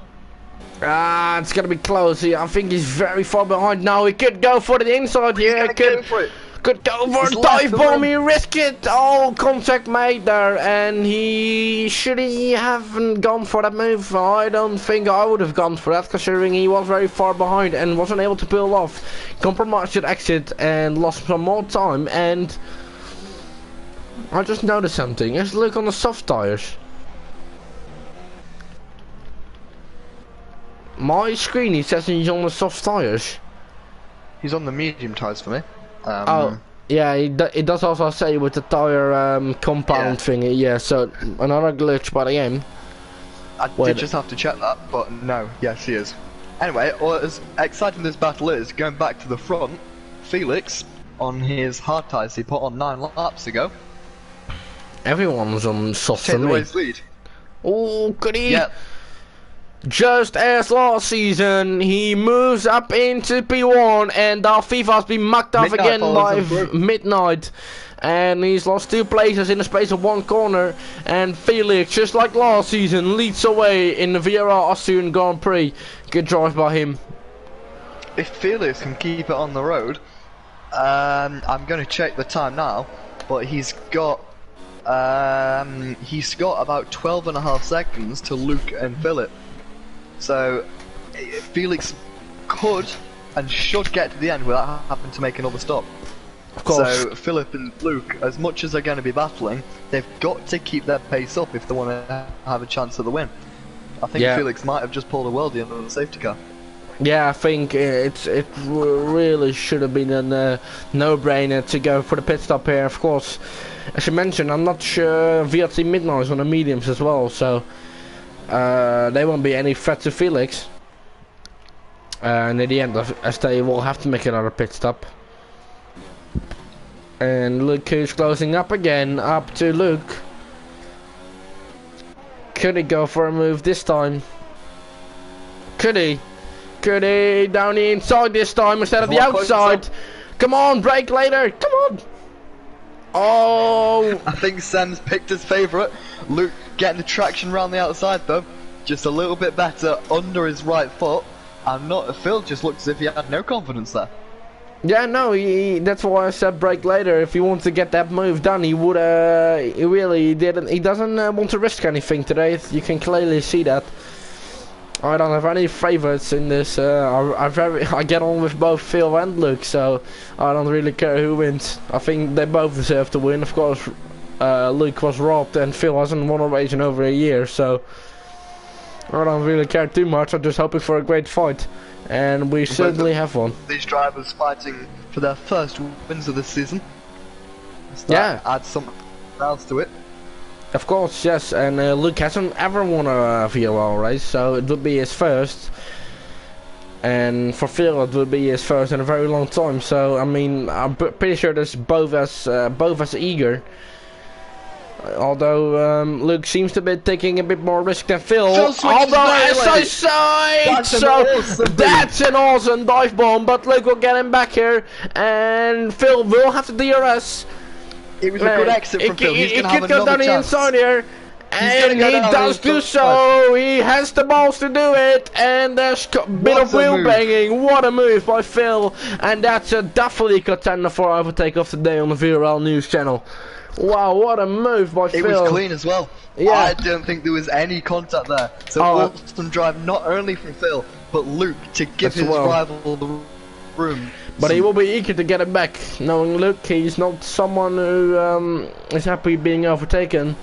[SPEAKER 1] It's gonna be close here. I think he's very far behind now. He could go for the inside here. Could go for a dive bomb. He risked it. Oh, contact made there, and he haven't gone for that move. I don't think I would have gone for that, considering he was very far behind and wasn't able to pull off. Compromised at exit and lost some more time. And I just noticed something. Let's look on the soft tires. My screen, he says he's on the soft tires.
[SPEAKER 2] He's on the medium tires for me.
[SPEAKER 1] Oh, yeah, it does also say with the tire compound thingy. Yeah, so another glitch by the game.
[SPEAKER 2] I did just have to check that, but no, yes he is. Anyway, as exciting this battle is, going back to the front, Felix, on his hard tires he put on 9 laps ago.
[SPEAKER 1] Everyone's on soft for
[SPEAKER 2] Take the
[SPEAKER 1] me.
[SPEAKER 2] race lead.
[SPEAKER 1] Oh, could he?
[SPEAKER 2] Yeah.
[SPEAKER 1] Just as last season, he moves up into P1 and Fifa's been mucked off again by Midnight. And he's lost 2 places in the space of 1 corner. And Felix, just like last season, leads away in the Vrl Austrian Grand Prix. Good drive by him.
[SPEAKER 2] If Felix can keep it on the road, I'm going to check the time now, but he's got about 12.5 seconds to Luke and Philip. So Felix could and should get to the end without having to make another stop.
[SPEAKER 1] Of course.
[SPEAKER 2] So Philip and Luke, as much as they're going to be battling, they've got to keep their pace up if they want to have a chance at the win. I think Felix might have just pulled a worldie under the safety car.
[SPEAKER 1] Yeah, I think it really should have been a no-brainer to go for the pit stop here. Of course, as you mentioned, I'm not sure VRT Midnight is on the mediums as well, so they won't be any threat to Felix. And at the end, as they will have to make another pit stop. And look who's closing up again, up to Luke. Could he go for a move this time? Could he? Could he down the inside this time instead of the outside? Come on, brake later, come on! Oh!
[SPEAKER 2] I think Sam's picked his favourite. Luke getting the traction around the outside though. Just a little bit better under his right foot. And not Phil just looked as if he had no confidence there.
[SPEAKER 1] Yeah, no, that's why I said brake later. If he wants to get that move done, he would, he really didn't. He doesn't want to risk anything today. You can clearly see that. I don't have any favorites in this. I get on with both Phil and Luke, so I don't really care who wins. I think they both deserve to win. Of course, Luke was robbed and Phil hasn't won a race in over a year, so I don't really care too much. I'm just hoping for a great fight, and we certainly have one.
[SPEAKER 2] These drivers fighting for their first wins of the season. So
[SPEAKER 1] yeah,
[SPEAKER 2] add something else to it.
[SPEAKER 1] Of course, yes, and Luke hasn't ever won a VRL race, so it would be his first. And for Phil, it would be his first in a very long time. So I mean, I'm pretty sure there's both as eager. Although Luke seems to be taking a bit more risk than Phil. Although, as I said, that's an awesome dive bomb. But Luke will get him back here, and Phil will have the DRS.
[SPEAKER 2] It was a good exit from Phil. He's going to have another
[SPEAKER 1] down the inside here, and he does do so. He has the balls to do it, and there's a bit of wheel banging. What a move by Phil, and that's a definitely contender for overtake of the day on the VRL News channel. Wow, what a move by Phil.
[SPEAKER 2] It was clean as well.
[SPEAKER 1] Yeah.
[SPEAKER 2] I don't think there was any contact there. So awesome drive not only from Phil, but Luke to give his rival the room.
[SPEAKER 1] But he will be eager to get it back, knowing Luke, he's not someone who is happy being overtaken.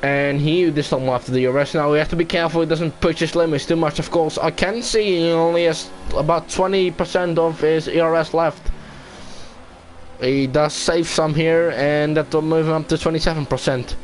[SPEAKER 1] And he this time after the arrest. Now we have to be careful he doesn't push his limits too much. Of course, I can see he only has about 20% of his ERS left. He does save some here, and that will move him up to 27%.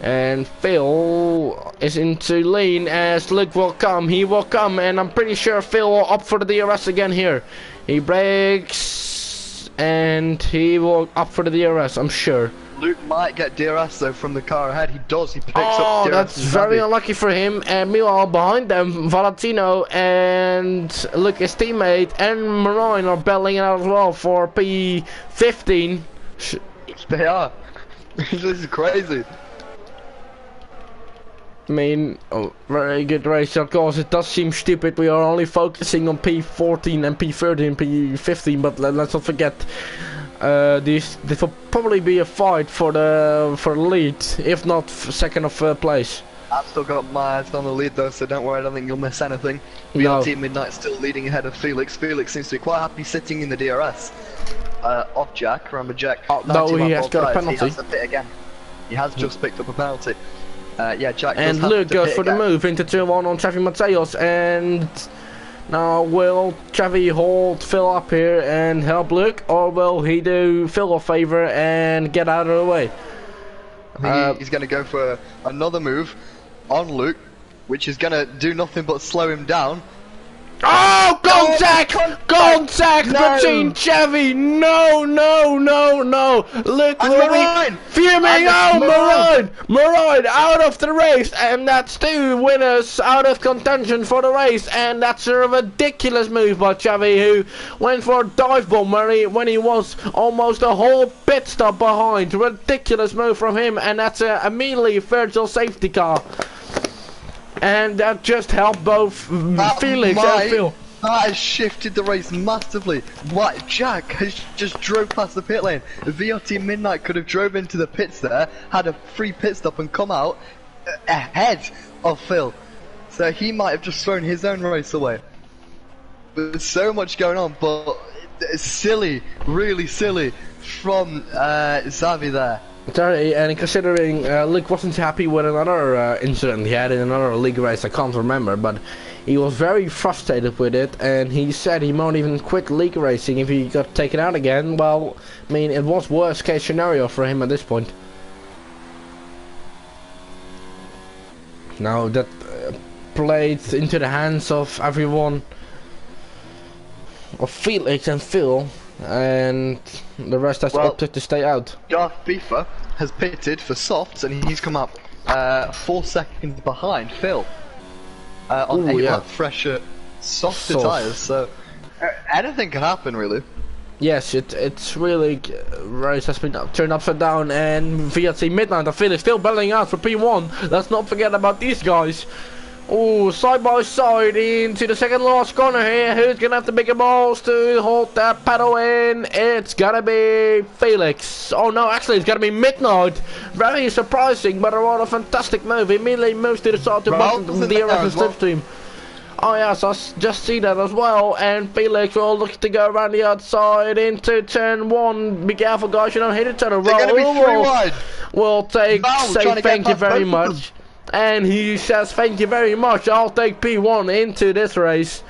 [SPEAKER 1] And Phil is into lean as Luke will come. He will come, and I'm pretty sure Phil will opt for the DRS again here. He brakes, and he will opt for the DRS, I'm sure.
[SPEAKER 2] Luke might get DRS though from the car ahead. He does. He picks up DRS.
[SPEAKER 1] Oh, that's very unlucky for him. And meanwhile, behind them, Valentino and Luke, his teammate, and Marine are battling out as well for P15.
[SPEAKER 2] They are. This is crazy.
[SPEAKER 1] I mean, very good race. Of course, it does seem stupid. We are only focusing on P14 and P13 and P15, but let's not forget. This will probably be a fight for the lead, if not second or third place.
[SPEAKER 2] I've still got my eyes on the lead though, so don't worry, I don't think you'll miss anything.
[SPEAKER 1] No.
[SPEAKER 2] Team Midnight still leading ahead of Felix. Felix seems to be quite happy sitting in the DRS. Off Jack, remember Jack.
[SPEAKER 1] No, he has got a penalty.
[SPEAKER 2] He has to pit again. He has just picked up a penalty. Yeah, Jack.
[SPEAKER 1] And Luke goes for the move into turn 1 on Travi Mateos, and now will Travi hold Phil up here and help Luke, or will he do Phil a favour and get out of the way?
[SPEAKER 2] I think he's going to go for another move on Luke, which is going to do nothing but slow him down.
[SPEAKER 1] Oh, contact! Contact
[SPEAKER 2] No.
[SPEAKER 1] between Chevy! No, no, no, no! Look,
[SPEAKER 2] And
[SPEAKER 1] really
[SPEAKER 2] Marine.
[SPEAKER 1] fuming!
[SPEAKER 2] And
[SPEAKER 1] Oh, Marine out of the race, and that's 2 winners out of contention for the race, and that's a ridiculous move by Chevy, who went for a dive bomb when he was almost a whole pit stop behind. Ridiculous move from him, and that's immediately a virtual safety car. And that just helped both Felix and Phil.
[SPEAKER 2] That has shifted the race massively. What? Jack has just drove past the pit lane. VRT Midnight could have drove into the pits there, had a free pit stop and come out ahead of Phil. So he might have just thrown his own race away. There's so much going on, but it's silly, really silly from Xavi there.
[SPEAKER 1] Sorry, and considering Luke wasn't happy with another incident he had in another league race, I can't remember, but he was very frustrated with it, and he said he might even quit league racing if he got taken out again. Well, I mean, it was worst case scenario for him at this point. Now that played into the hands of everyone, of Felix and Phil, and the rest has opted to stay out.
[SPEAKER 2] FIFA has pitted for softs and he's come up 4 seconds behind Phil on 8 lap fresher softer tyres, so anything can happen really.
[SPEAKER 1] Yes, it's really race has been turned upside down, and VRT Midnight and Felix still battling out for P1. Let's not forget about these guys. Oh, side by side into the second last corner here. Who's gonna have the bigger balls to hold that pedal in? It's gonna be Felix. Oh no, actually it's gonna be Midnight. Very surprising, but a rather fantastic move. Immediately moves to the side to bottom of the DRS slipstream. Oh yes, I just see that as well. And Felix will look to go around the outside into turn 1. Be careful, guys, you don't hit each other.
[SPEAKER 2] They're gonna be 3 wide.
[SPEAKER 1] We'll say thank you very much. And he says thank you very much, I'll take P1 into this race.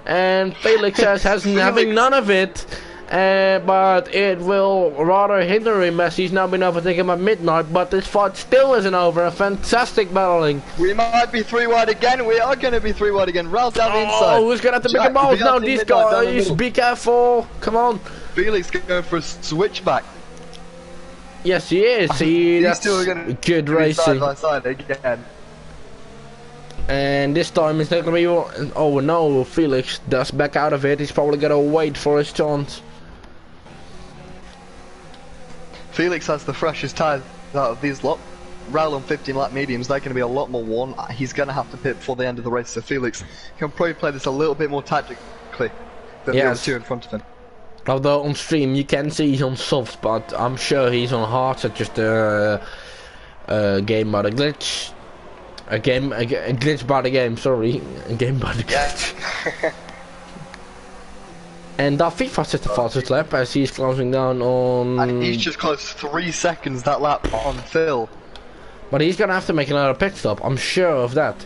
[SPEAKER 1] And Felix says having none of it, but it will rather hinder him as he's now been overtaken by Midnight. But this fight still isn't over. A fantastic battling.
[SPEAKER 2] We might be 3 wide again. We are going to be 3 wide again. Round down the inside.
[SPEAKER 1] Oh, who's going to have the bigger balls? No, these guys, be careful. Come on.
[SPEAKER 2] Felix going for a switchback.
[SPEAKER 1] Yes, he is. He's
[SPEAKER 2] still gonna
[SPEAKER 1] good racing.
[SPEAKER 2] Side by side again.
[SPEAKER 1] And this time it's not gonna be. Oh no, Felix does back out of it. He's probably gonna wait for his chance.
[SPEAKER 2] Felix has the freshest tyres out of these lot. Vrl on 15 lap mediums, they're going to be a lot more worn. He's going to have to pit before the end of the race, so Felix can probably play this a little bit more tactically than the other 2 in front of him.
[SPEAKER 1] Although on stream you can see he's on soft, but I'm sure he's on hard. It's just a game by the glitch. A glitch by the game, sorry. A game by the glitch. And FIFA set the fastest lap as he's closing down on...
[SPEAKER 2] And he's just closed 3 seconds that lap on Phil.
[SPEAKER 1] But he's gonna have to make another pit stop, I'm sure of that.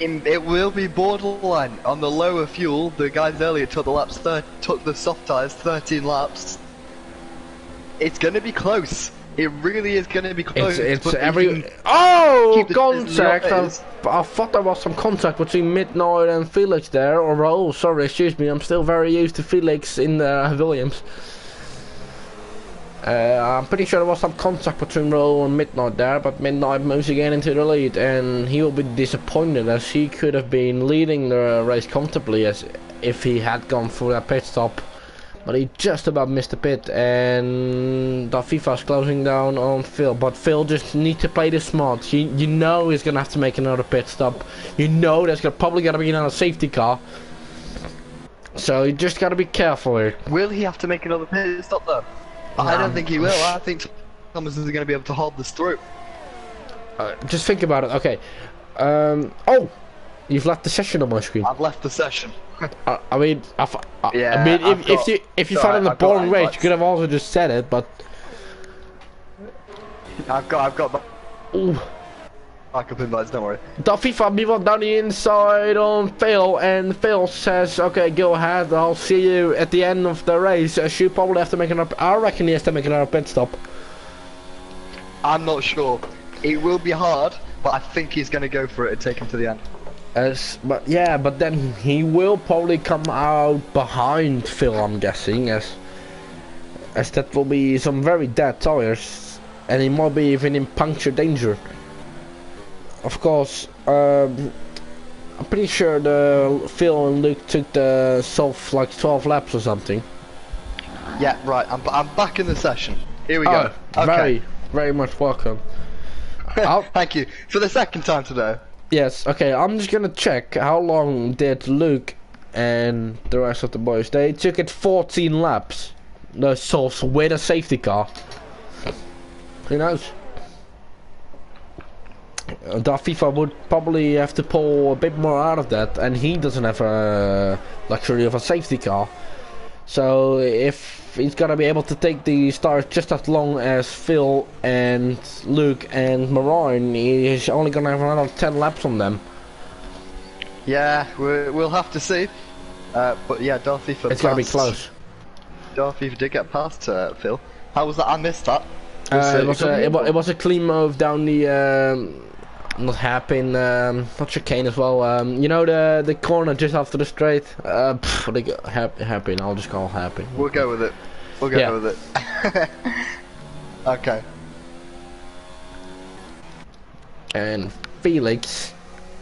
[SPEAKER 2] It will be borderline. On the lower fuel, the guys earlier took the soft tyres 13 laps. It's gonna be close. It really is going to be close.
[SPEAKER 1] It's every... Oh! Contact! I thought there was some contact between Midnight and Felix there. Or, oh, sorry, excuse me. I'm still very used to Felix in Williams. I'm pretty sure there was some contact between Vrl and Midnight there. But Midnight moves again into the lead. And he will be disappointed as he could have been leading the race comfortably as if he had gone for that pit stop. But he just about missed the pit, and the FIFA's closing down on Phil. But Phil just needs to play this smart. You know he's gonna have to make another pit stop. You know there's probably gonna be another safety car. So you just gotta be careful here.
[SPEAKER 2] Will he have to make another pit stop though? I don't think he will. I think Thomas is gonna be able to hold this through.
[SPEAKER 1] Just think about it. Okay. Oh, you've left the session on my screen.
[SPEAKER 2] I've left the session.
[SPEAKER 1] I mean, if you found it a boring race, you could have also just said it, but
[SPEAKER 2] I've got backup invites. Don't worry.
[SPEAKER 1] The FIFA people down the inside on Phil, and Phil says, "Okay, go ahead. I'll see you at the end of the race." As you probably have to make another. I reckon he has to make another pit stop.
[SPEAKER 2] I'm not sure. It will be hard, but I think he's going to go for it and take him to the end.
[SPEAKER 1] But then he will probably come out behind Phil, I'm guessing, as that will be some very dead tires, and he might be even in puncture danger. Of course, I'm pretty sure the Phil and Luke took the soft like 12 laps or something.
[SPEAKER 2] Yeah, right. I'm back in the session. Here we
[SPEAKER 1] Oh,
[SPEAKER 2] go. Okay.
[SPEAKER 1] very much welcome.
[SPEAKER 2] Thank you for the second time today.
[SPEAKER 1] Yes, okay, I'm just gonna check how long did Luke and the rest of the boys. They took it 14 laps. The Souls with a safety car. Who knows? The FIFA would probably have to pull a bit more out of that, and he doesn't have a luxury of a safety car. So if he's gonna be able to take the stars just as long as Phil and Luke and Marine, he's only gonna have another 10 laps on them.
[SPEAKER 2] Yeah, we'll have to see. But yeah, Darth FIFA.
[SPEAKER 1] It's gonna be close.
[SPEAKER 2] Darth FIFA did get past Phil. How was that? I missed that.
[SPEAKER 1] It was a clean move down the not hairpin, not chicane as well. You know the corner just after the straight. Hairpin. I'll just call hairpin.
[SPEAKER 2] We'll go with it. We'll go with it. Okay.
[SPEAKER 1] And Felix,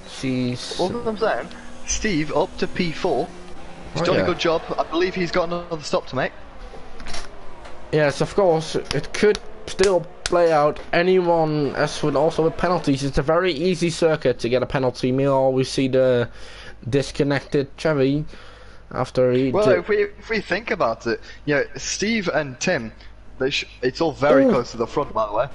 [SPEAKER 1] she's.
[SPEAKER 2] All I'm saying, Steve up to P4. He's done a good job. I believe he's got another stop to make.
[SPEAKER 1] Yes, of course. It could still play out. Anyone, as with also with penalties, it's a very easy circuit to get a penalty. We always see the disconnected Chevy after he.
[SPEAKER 2] Well, if we think about it, you know, Steve and Tim, it's all very close to the front, by the way.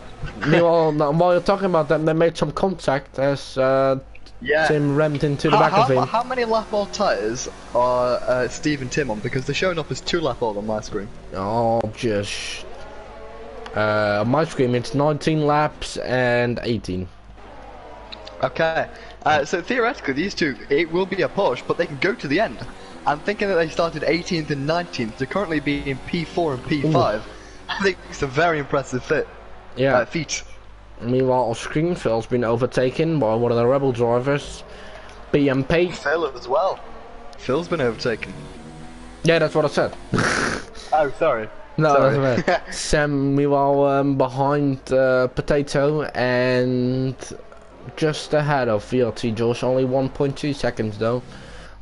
[SPEAKER 1] While you're talking about them, they made some contact as Tim rammed into the back of him.
[SPEAKER 2] How many lap old tyres are Steve and Tim on? Because they're showing up as 2 lap old on my screen.
[SPEAKER 1] Oh, just. On my screen it's 19 laps and 18.
[SPEAKER 2] Okay, so theoretically these two, it will be a push, but they can go to the end. I'm thinking that they started 18th and 19th to currently be in P4 and P5. Ooh. I think it's a very impressive feat.
[SPEAKER 1] Meanwhile, Screenfield's been overtaken by one of the Rebel drivers, BMP.
[SPEAKER 2] Phil as well. Phil's been overtaken.
[SPEAKER 1] Yeah, that's what I said.
[SPEAKER 2] Oh, sorry.
[SPEAKER 1] No, that's right. Sam, meanwhile, behind Potato and just ahead of VLT Josh, only 1.2 seconds though.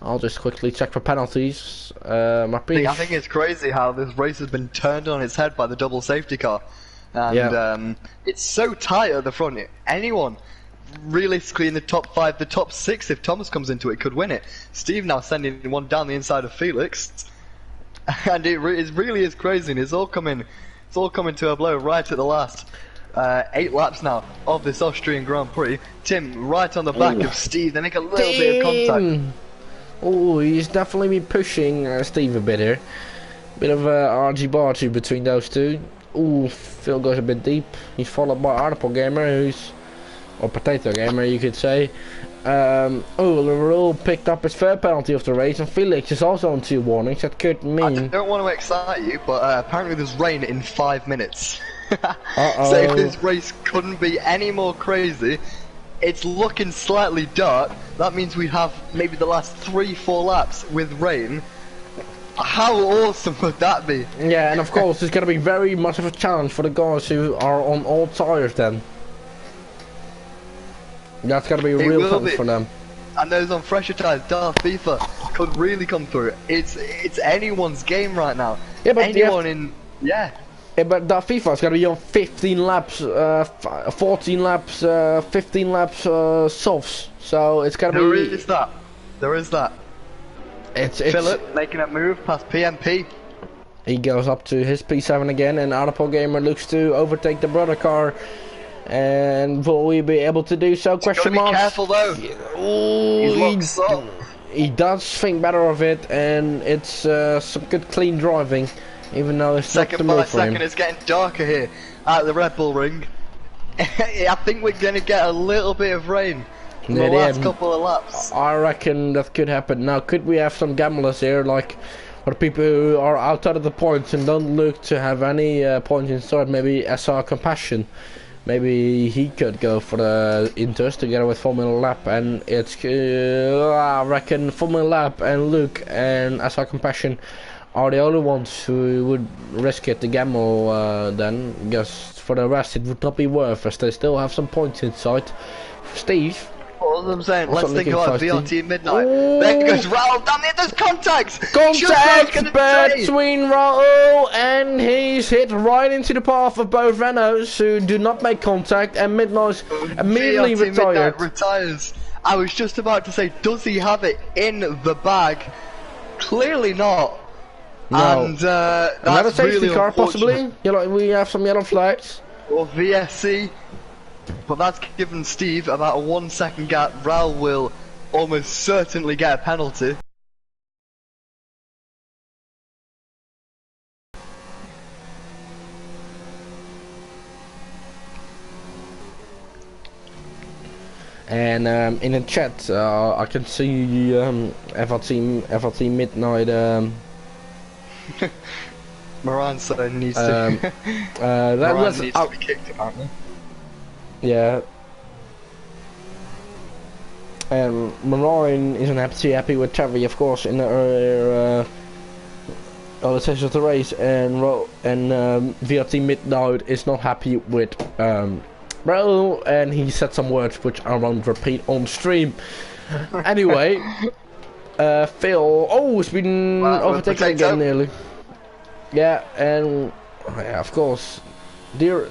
[SPEAKER 1] I'll just quickly check for penalties. I
[SPEAKER 2] think it's crazy how this race has been turned on its head by the double safety car. And it's so tight at the front. Anyone, realistically, in the top 5, the top 6, if Thomas comes into it, could win it. Steve now sending one down the inside of Felix. And it really is crazy, and it's all coming to a blow right at the last 8 laps now of this Austrian Grand Prix. Tim right on the back of Steve. They make a little bit of contact.
[SPEAKER 1] Oh, he's definitely been pushing Steve a bit here. Bit of argy-bargy between those two. Oh, Phil goes a bit deep. He's followed by Article Gamer, or Potato Gamer, you could say. Vrl picked up his third penalty of the race, and Felix is also on 2 warnings. That could mean.
[SPEAKER 2] I don't want to excite you, but apparently there's rain in 5 minutes.
[SPEAKER 1] Uh-oh.
[SPEAKER 2] So if this race couldn't be any more crazy, it's looking slightly dark. That means we have maybe the last 3-4 laps with rain. How awesome would that be?
[SPEAKER 1] Yeah, and of course it's going to be very much of a challenge for the guys who are on old tires then. That's going to be a real fun for them.
[SPEAKER 2] And those on fresher tires, Darth FIFA could really come through. It's anyone's game right now.
[SPEAKER 1] Yeah, but
[SPEAKER 2] Yeah,
[SPEAKER 1] but Darth FIFA is going to be on 15 laps, 14 laps, 15 laps softs. So it's going to be...
[SPEAKER 2] There is that.
[SPEAKER 1] It's
[SPEAKER 2] Philip making a move past PMP.
[SPEAKER 1] He goes up to his P7 again, and Article Gamer looks to overtake the brother car. And will we be able to do so? Question mark.
[SPEAKER 2] Be careful though.
[SPEAKER 1] Ooh, he does think better of it, and it's some good clean driving, even though it's
[SPEAKER 2] second
[SPEAKER 1] not the
[SPEAKER 2] by
[SPEAKER 1] move for him.
[SPEAKER 2] second. It's getting darker here at the Red Bull Ring. I think we're gonna get a little bit of rain in the last couple of laps.
[SPEAKER 1] I reckon that could happen. Now, could we have some gamblers here, like for the people who are outside of the points and don't look to have any points inside? Maybe SR Compassion maybe he could go for the Inters together with Formula Lab, and it's I reckon Formula Lab and Luke and SR Compassion are the only ones who would risk it to gamble then, because for the rest it would not be worth, as they still have some points inside. Steve.
[SPEAKER 2] What I'm saying, let's think about VRT Midnight.
[SPEAKER 1] Ooh.
[SPEAKER 2] There goes Raul, damn it, there's contact!
[SPEAKER 1] Contact between Raul, and he's hit right into the path of both Renaults, who do not make contact, and Midnight immediately retired.
[SPEAKER 2] Retires. I was just about to say, does he have it in the bag? Clearly not.
[SPEAKER 1] No.
[SPEAKER 2] And that's
[SPEAKER 1] another safety
[SPEAKER 2] really
[SPEAKER 1] car possibly? We have some yellow flags.
[SPEAKER 2] Or VSC. But that's given Steve about a 1 second gap. Raul will almost certainly get a penalty.
[SPEAKER 1] And in the chat, I can see FLT Midnight.
[SPEAKER 2] Moran said needs to.
[SPEAKER 1] That was
[SPEAKER 2] needs to be kicked apparently.
[SPEAKER 1] Yeah. And Moran isn't happy with Terry, of course, in the earlier session of the race, and VRT Midnight is not happy with Raul, and he said some words which I won't repeat on stream. Anyway, Phil, it's been overtaken again nearly. Yeah, and yeah, of course.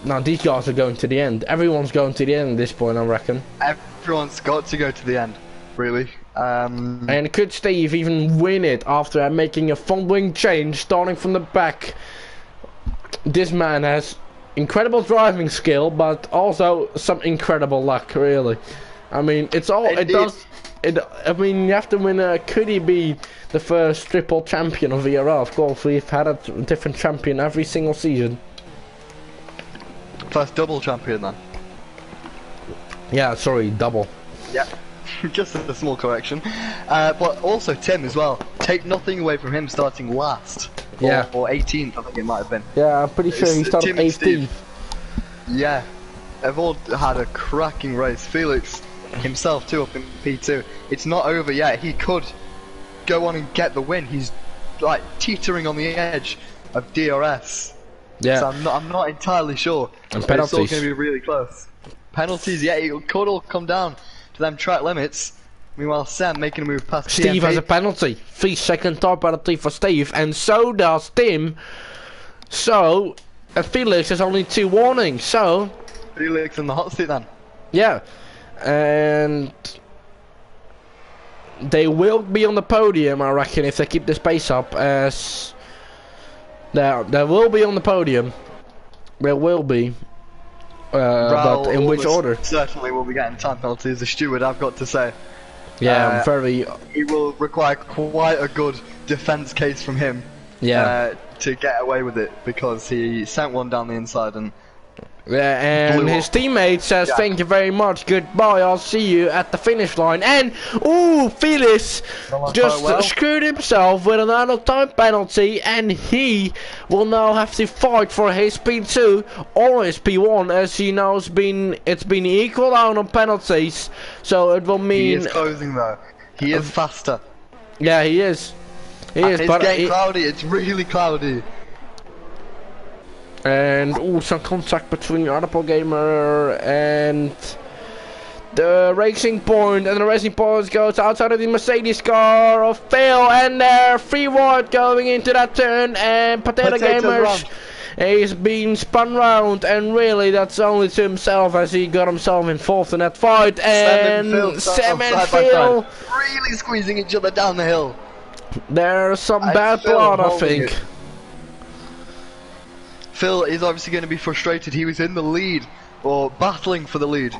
[SPEAKER 1] Now these guys are going to the end. Everyone's going to the end at this point, I reckon.
[SPEAKER 2] Everyone's got to go to the end, really.
[SPEAKER 1] And could Steve even win it after making a fumbling change, starting from the back? This man has incredible driving skill, but also some incredible luck, really. I mean, it's all
[SPEAKER 2] Indeed.
[SPEAKER 1] I mean, you have to win. Could he be the first triple champion of VRL? Of course, we've had a different champion every single season.
[SPEAKER 2] First double champion then.
[SPEAKER 1] Yeah, sorry, double.
[SPEAKER 2] Yeah, just a small correction. But also Tim as well. Take nothing away from him starting last.
[SPEAKER 1] Yeah.
[SPEAKER 2] Or 18th, I think it might have been.
[SPEAKER 1] Yeah, I'm pretty sure he started 18th.
[SPEAKER 2] Yeah. They've all had a cracking race. Felix himself too up in P2. It's not over yet. He could go on and get the win. He's like teetering on the edge of DRS.
[SPEAKER 1] Yeah.
[SPEAKER 2] So I'm not entirely sure.
[SPEAKER 1] And
[SPEAKER 2] It's
[SPEAKER 1] penalties.
[SPEAKER 2] all going to be really close. Penalties, yeah, it could all come down to them track limits. Meanwhile, Sam making a move past
[SPEAKER 1] Steve
[SPEAKER 2] TMP.
[SPEAKER 1] has a penalty. 3-second time penalty for Steve, and so does Tim. So, Felix has only 2 warnings, so...
[SPEAKER 2] Felix in the hot seat then.
[SPEAKER 1] Yeah. And... they will be on the podium, I reckon, if they keep this pace up, as... They will be on the podium. There will be. But in which order?
[SPEAKER 2] Certainly will be getting time penalties, the steward, I've got to say.
[SPEAKER 1] Yeah, very...
[SPEAKER 2] He will require quite a good defence case from him.
[SPEAKER 1] Yeah.
[SPEAKER 2] To get away with it, because he sent one down the inside and...
[SPEAKER 1] Yeah, and his teammate says, thank you very much, goodbye, I'll see you at the finish line. And, Felix just screwed himself with another time penalty, and he will now have to fight for his P2 or his P1, as he now it's been equal out on penalties, so it will mean...
[SPEAKER 2] He is closing though. He is faster.
[SPEAKER 1] Yeah, he is.
[SPEAKER 2] It's getting cloudy, it's really cloudy.
[SPEAKER 1] And some contact between the other pro gamer and the Racing Point, and the Racing Point goes outside of the Mercedes car of Phil, and there free wide going into that turn, and Potato Gamers is being spun round, and really that's only to himself, as he got himself involved in that fight. And Sam and Phil
[SPEAKER 2] really squeezing each other down the hill.
[SPEAKER 1] There's some bad blood, I think.
[SPEAKER 2] Phil is obviously going to be frustrated. He was in the lead, or battling for the lead.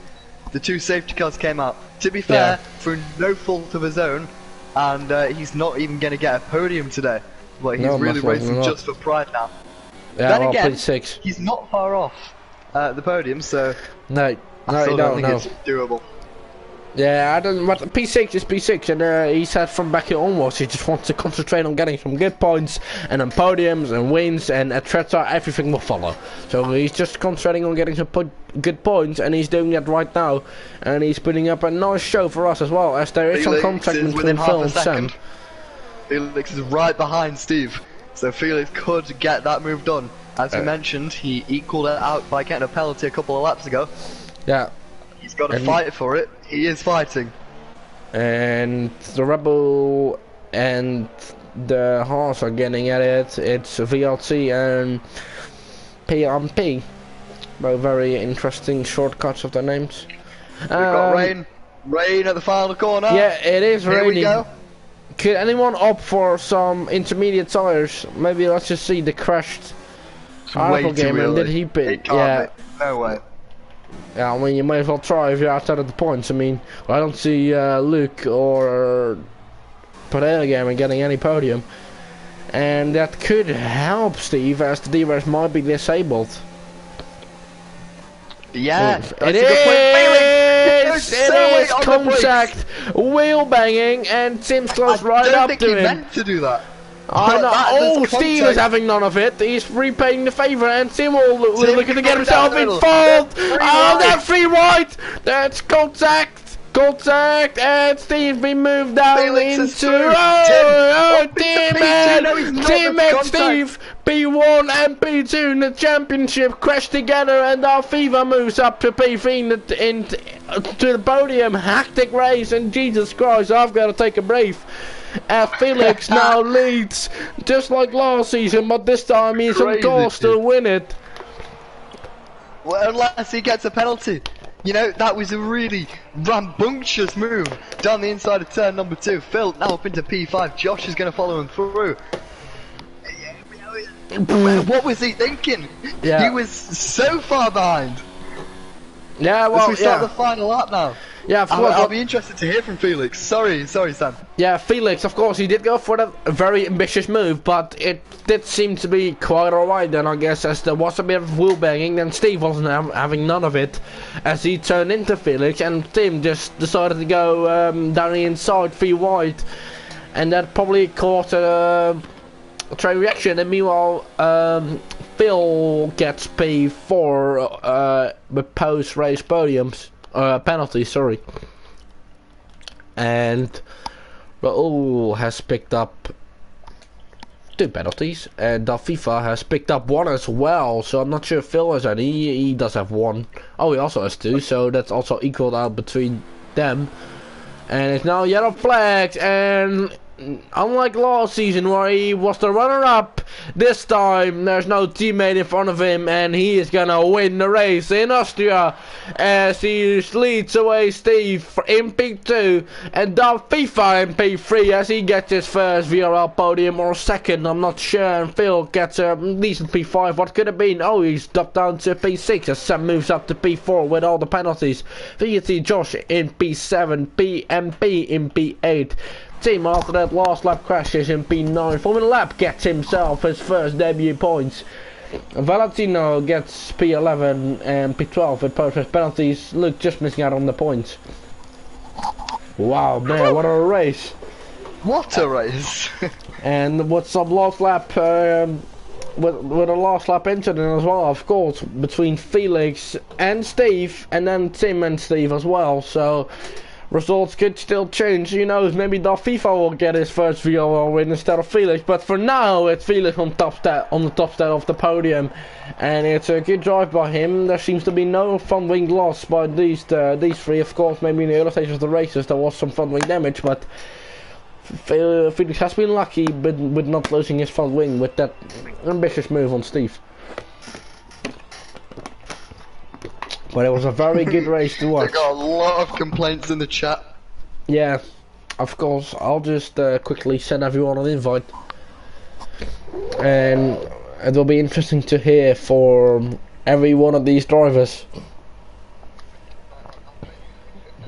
[SPEAKER 2] The 2 safety cars came out. To be fair, through no fault of his own, and he's not even going to get a podium today. But he's really racing just for pride now.
[SPEAKER 1] Yeah,
[SPEAKER 2] then again,
[SPEAKER 1] P6.
[SPEAKER 2] He's not far off the podium, so
[SPEAKER 1] no,
[SPEAKER 2] I still don't think
[SPEAKER 1] no.
[SPEAKER 2] it's doable.
[SPEAKER 1] Yeah, I don't. But P6 is P6, and he said from back here onwards he just wants to concentrate on getting some good points, and on podiums and wins and etc. Everything will follow. So he's just concentrating on getting some good points, and he's doing that right now. And he's putting up a nice show for us as well, as there is some contact between Phil and Sam.
[SPEAKER 2] Felix is right behind Steve, so Felix could get that move done. As we mentioned, he equalled it out by getting a penalty a couple of laps ago.
[SPEAKER 1] Yeah.
[SPEAKER 2] He's got to fight for it. He is fighting.
[SPEAKER 1] And the Rebel and the Haas are getting at it. It's VLT and PMP. Both very interesting shortcuts of their names.
[SPEAKER 2] We've got rain. Rain at the final corner.
[SPEAKER 1] Yeah, it is raining.
[SPEAKER 2] Here we go.
[SPEAKER 1] Could anyone opt for some intermediate tires? Maybe let's just see the crashed article game, and did he pit? Yeah.
[SPEAKER 2] No way.
[SPEAKER 1] Yeah, I mean, you might as well try if you're outside of the points. I mean, I don't see Luke or Pereira Gamer getting any podium. And that could help Steve, as the DRS might be disabled.
[SPEAKER 2] Yeah,
[SPEAKER 1] it is contact, wheel banging, and Tim's close right up to him.
[SPEAKER 2] I don't think he meant to do that.
[SPEAKER 1] I know. Oh, Steve is having none of it. He's repaying the favour, and Tim will looking to get himself in fault. Oh, that's free right. That's contact. Contact, and Steve's been moved down
[SPEAKER 2] Felix
[SPEAKER 1] into teammate Steve. P1 and P2 in the championship crash together, and our FIFA moves up to P3 to the podium. Hectic race, and Jesus Christ, I've got to take a breath. Felix now leads, just like last season, but this time he's on course to win it.
[SPEAKER 2] Well, unless he gets a penalty. You know, that was a really rambunctious move down the inside of turn number 2. Phil now up into P5. Josh is going to follow him through. What was he thinking?
[SPEAKER 1] Yeah.
[SPEAKER 2] He was so far behind.
[SPEAKER 1] Yeah, well,
[SPEAKER 2] as we start the final lap now.
[SPEAKER 1] Yeah, of course.
[SPEAKER 2] I'll be interested to hear from Felix. Sorry, Sam.
[SPEAKER 1] Yeah, Felix, of course, he did go for that very ambitious move, but it did seem to be quite alright then, I guess, as there was a bit of wheel banging. Then Steve wasn't having none of it, as he turned into Felix, and Tim just decided to go down the inside, 3 wide, and that probably caused a train reaction. And meanwhile, Phil gets P4 with post-race podiums. Penalty, sorry. And Raul has picked up 2 penalties, and FIFA has picked up 1 as well, so I'm not sure if Phil has any. He does have 1. Oh, he also has 2, so that's also equaled out between them. And it's now yellow flags, and unlike last season where he was the runner-up, this time there's no teammate in front of him, and he is gonna win the race in Austria as he leads away Steve in P2 and down FIFA in P3 as he gets his first VRL podium, or second, I'm not sure. And Phil gets a decent P5. What could have been? Oh, he's dropped down to P6 as Sam moves up to P4 with all the penalties. VT Josh in P7, PMP in P8. Team after that last lap crashes in P9. Formula Lap gets himself his first debut points. Valentino gets P11 and P12 with post-race penalties. Luke just missing out on the points. Wow, man, what a race!
[SPEAKER 2] What a race!
[SPEAKER 1] And with some last lap, with a last lap incident as well, of course, between Felix and Steve, and then Tim and Steve as well. So results could still change. Who knows? Maybe FIFA will get his first VRL win instead of Felix. But for now, it's Felix on the top step of the podium, and it's a good drive by him. There seems to be no front wing loss by these 3. Of course, maybe in the early stages of the races there was some front wing damage, but Felix has been lucky with not losing his front wing with that ambitious move on Steve. But it was a very good race to watch.
[SPEAKER 2] I got a lot of complaints in the chat.
[SPEAKER 1] Yeah, of course. I'll just quickly send everyone an invite. And it will be interesting to hear from every one of these drivers.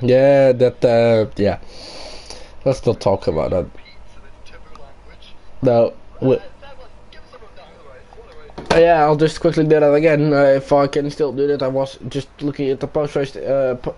[SPEAKER 1] Yeah, yeah. Let's not talk about that. No. Yeah, I'll just quickly do that again, if I can still do that. I was just looking at the post-race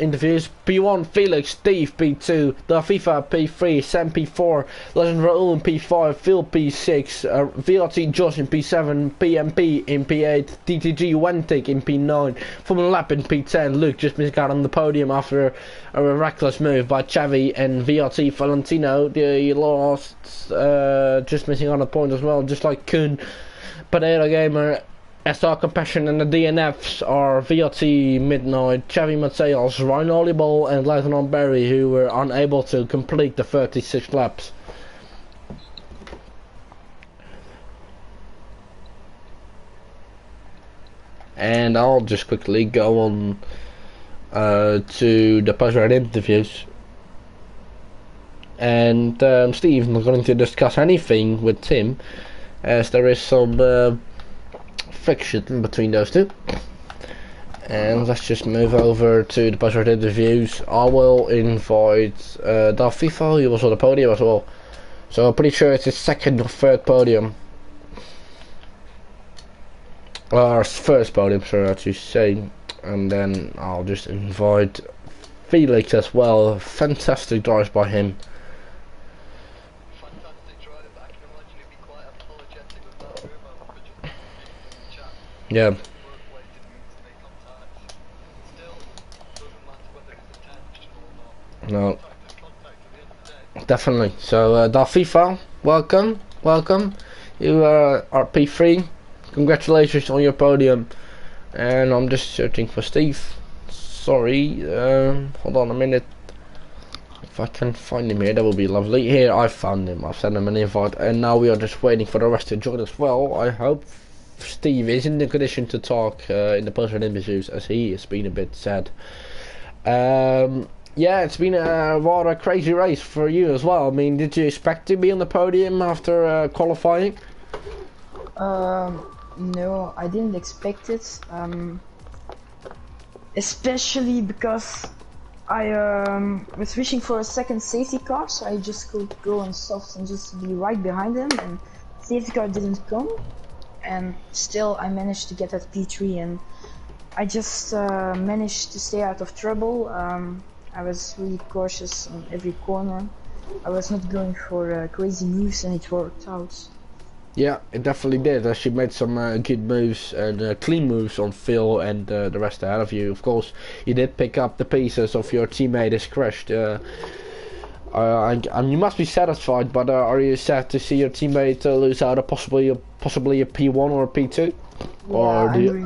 [SPEAKER 1] interviews. P1, Felix, Steve, P2, Da FIFA, P3, Sam, P4, Legend Raul in P5, Phil, P6, VRT Josh in P7, PMP in P8, TTG Wentic in P9, Formula Lap in P10, Luke just missing out on the podium after a reckless move by Xavi and VRT Valentino. The lost, just missing on a point as well, just like Kuhn. Potato Gamer, SR Compassion and the DNFs are VRT Midnight, Xavi Mateos, Ryan Olibol and Lieutenant Barry, who were unable to complete the 36 laps. And I'll just quickly go on to the post-race interviews. And Steve's not going to discuss anything with Tim, as there is some friction between those two. And let's just move over to the post-race interviews. I will invite Da FIFA, he was on the podium as well. So I'm pretty sure it's his second or third podium. Or first podium, sorry, I should say. And then I'll just invite Felix as well. Fantastic drives by him. Yeah. No. Definitely. So, Da FIFA, welcome. You are P3. Congratulations on your podium. And I'm just searching for Steve. Sorry. Hold on a minute. If I can find him here, that would be lovely. Here, I found him. I've sent him an invite. And now we are just waiting for the rest to join as well. I hope Steve is in the condition to talk in the post-race interviews, as he has been a bit sad. Yeah, it's been a rather crazy race for you as well. I mean, did you expect to be on the podium after qualifying?
[SPEAKER 3] No, I didn't expect it. Especially because I was wishing for a second safety car, so I just could go on soft and just be right behind him, and safety car didn't come. And still I managed to get that P3, and I just managed to stay out of trouble. I was really cautious on every corner. I was not going for crazy moves, and it worked out.
[SPEAKER 1] Yeah, it definitely did. She made some good moves and clean moves on Phil and the rest ahead of you. Of course, you did pick up the pieces of your teammate is crashed. And you must be satisfied, but are you sad to see your teammate lose out of possibly a P1 or a P2?
[SPEAKER 3] Yeah,
[SPEAKER 1] or
[SPEAKER 3] I'm really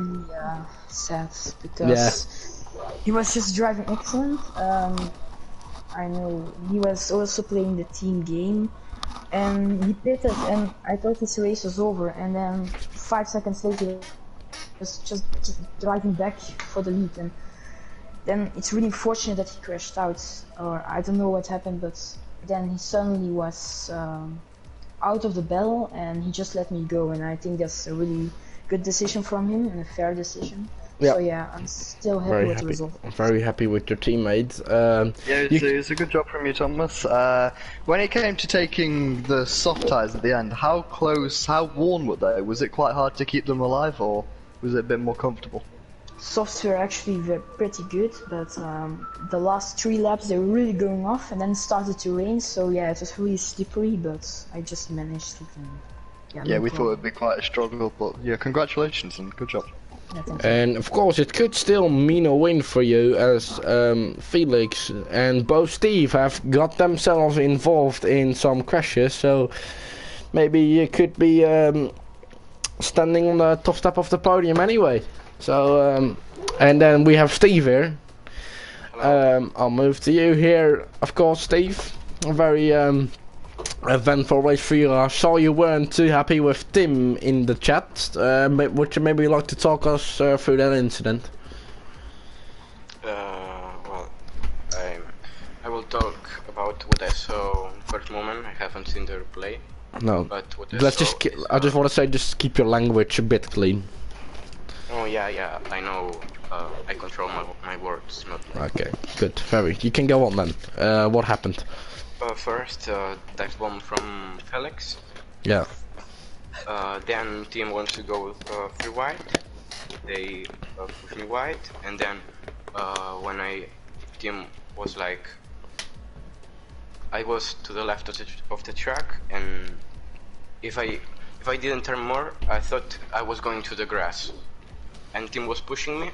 [SPEAKER 3] sad because he was just driving excellent. I know he was also playing the team game, and he pitted, and I thought his race was over, and then 5 seconds later he was just driving back for the lead, and then it's really fortunate that he crashed out, or I don't know what happened, but then he suddenly was out of the battle, and he just let me go, and I think that's a really good decision from him and a fair decision.
[SPEAKER 1] Yeah.
[SPEAKER 3] So yeah, I'm still happy with the result.
[SPEAKER 1] I'm very happy with your teammates.
[SPEAKER 2] Yeah, it's a good job from you, Thomas. When it came to taking the soft tyres at the end, how worn were they? Was it quite hard to keep them alive, or was it a bit more comfortable?
[SPEAKER 3] Softs were actually pretty good, but the last 3 laps they were really going off, and then it started to rain, so yeah, it was really slippery, but I just managed it. And,
[SPEAKER 2] yeah, we thought it would be quite a struggle, but yeah, congratulations and good job.
[SPEAKER 3] Yeah,
[SPEAKER 1] and of course it could still mean a win for you, as Felix and both Steve have got themselves involved in some crashes, so maybe you could be standing on the top step of the podium anyway. So and then we have Steve here. I'll move to you here, of course, Steve. A very eventful race for you. I saw you weren't too happy with Tim in the chat. Would you maybe like to talk us through that incident?
[SPEAKER 4] Well, I will talk about what I saw first moment. I haven't seen the replay.
[SPEAKER 1] No.
[SPEAKER 4] But what
[SPEAKER 1] I just want to say, just keep your language a bit clean.
[SPEAKER 4] Oh yeah, I know. I control my words. Not
[SPEAKER 1] okay, good. Very. You can go on then. What happened?
[SPEAKER 4] First, dive bomb from Felix.
[SPEAKER 1] Yeah.
[SPEAKER 4] Then team wants to go free wide. They push me wide, and then when team was like, I was to the left of the track, and if I didn't turn more, I thought I was going to the grass, and team was pushing me.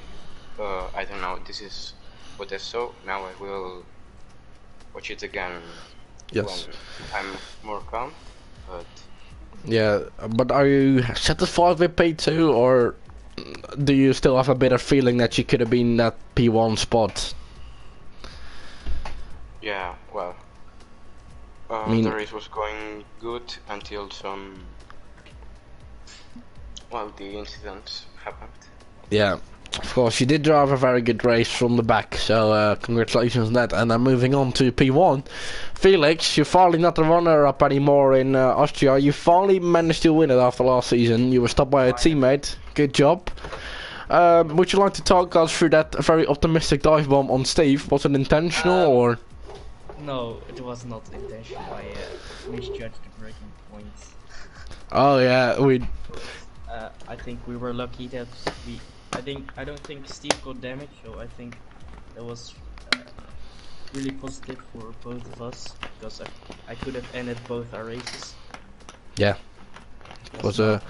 [SPEAKER 4] I don't know. This is what I saw. Now I will watch it again.
[SPEAKER 1] Yes.
[SPEAKER 4] When I'm more calm, but.
[SPEAKER 1] Yeah, but are you satisfied with P2, or do you still have a bitter feeling that you could have been that P1 spot?
[SPEAKER 4] Yeah, well,
[SPEAKER 1] I mean,
[SPEAKER 4] the race was going good until the incident happened.
[SPEAKER 1] yeah, of course, you did drive a very good race from the back, so congratulations on that. And then moving on to P1, Felix, you're finally not the runner-up anymore in Austria. You finally managed to win it after last season. You were stopped by a teammate. Good job. Would you like to talk us through that very optimistic dive bomb on Steve? Was it intentional or?
[SPEAKER 5] No, it was not intentional. I misjudged the braking points.
[SPEAKER 1] Oh yeah,
[SPEAKER 5] I think we were lucky that I don't think Steve got damaged, so I think that was really positive for both of us because I could have ended both our races.
[SPEAKER 1] Yeah, it was a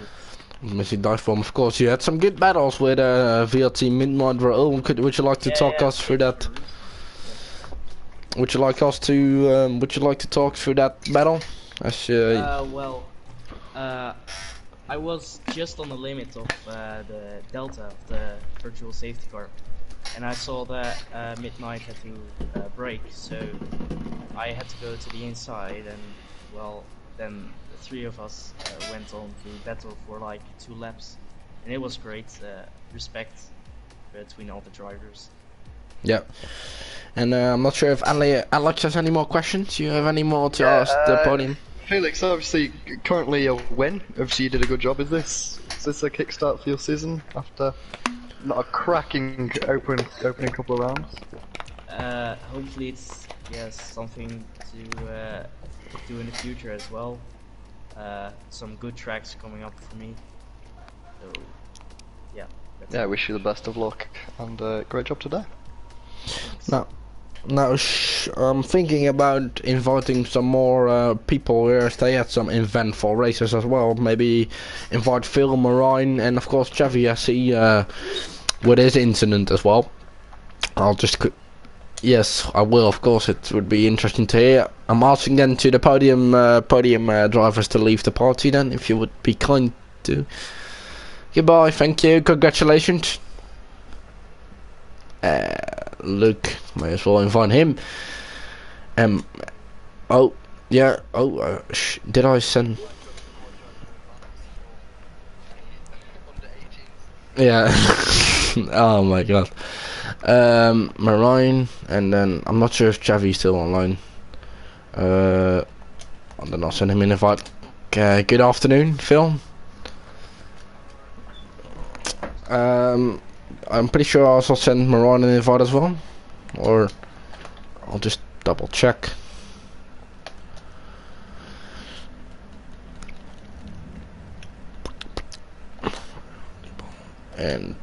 [SPEAKER 1] missing dive bomb. Of course, you had some good battles with VLT Midnight Vrl. Would you like to talk us through that? Would you like us to? Would you like to talk through that battle? As
[SPEAKER 5] I was just on the limit of the delta of the virtual safety car, and I saw that Midnight had to brake, so I had to go to the inside, and well, then the three of us went on to battle for like 2 laps, and it was great. Respect between all the drivers.
[SPEAKER 1] Yeah, and I'm not sure if Alex has any more questions. You have any more to ask the podium?
[SPEAKER 2] Felix, obviously, currently a win. Obviously, you did a good job. Is this a kickstart for your season after not a cracking opening couple of rounds?
[SPEAKER 5] Hopefully, it's something to do in the future as well. Some good tracks coming up for me. So, yeah.
[SPEAKER 2] Yeah, I wish you the best of luck and great job today.
[SPEAKER 1] Now, I'm thinking about inviting some more people here. They had some eventful races as well. Maybe invite Phil, Marine, and of course Javi. I see with his incident as well. Yes, I will. Of course, it would be interesting to hear. I'm asking then to the podium drivers to leave the party. Then, if you would be kind to. Goodbye. Thank you. Congratulations. Luke, may as well invite him. Oh, yeah. Oh, did I send? Yeah. Oh my god. Marine, and then I'm not sure if Javi's still online. And then I'll send him an invite. Good afternoon, Phil. I'm pretty sure I'll also send Marine an invite as well, or I'll just double check. And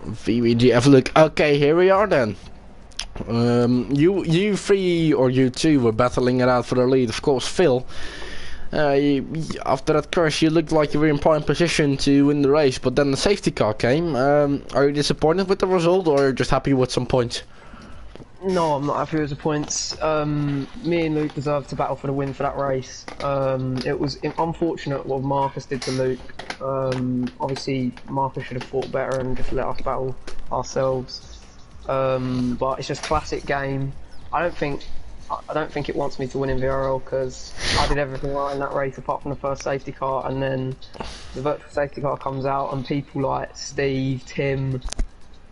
[SPEAKER 1] VVGF, look, okay, here we are then. You three or you two were battling it out for the lead. Of course, Phil, after that crash you looked like you were in prime position to win the race, but then the safety car came. Are you disappointed with the result, or are you just happy with some points?
[SPEAKER 6] No, I'm not happy with the points. Me and Luke deserved to battle for the win for that race. It was unfortunate what Marcus did to Luke. Obviously Marcus should have fought better and just let us battle ourselves. But it's just classic game. I don't think it wants me to win in VRL because I did everything right in that race apart from the first safety car, and then the virtual safety car comes out and people like Steve, Tim,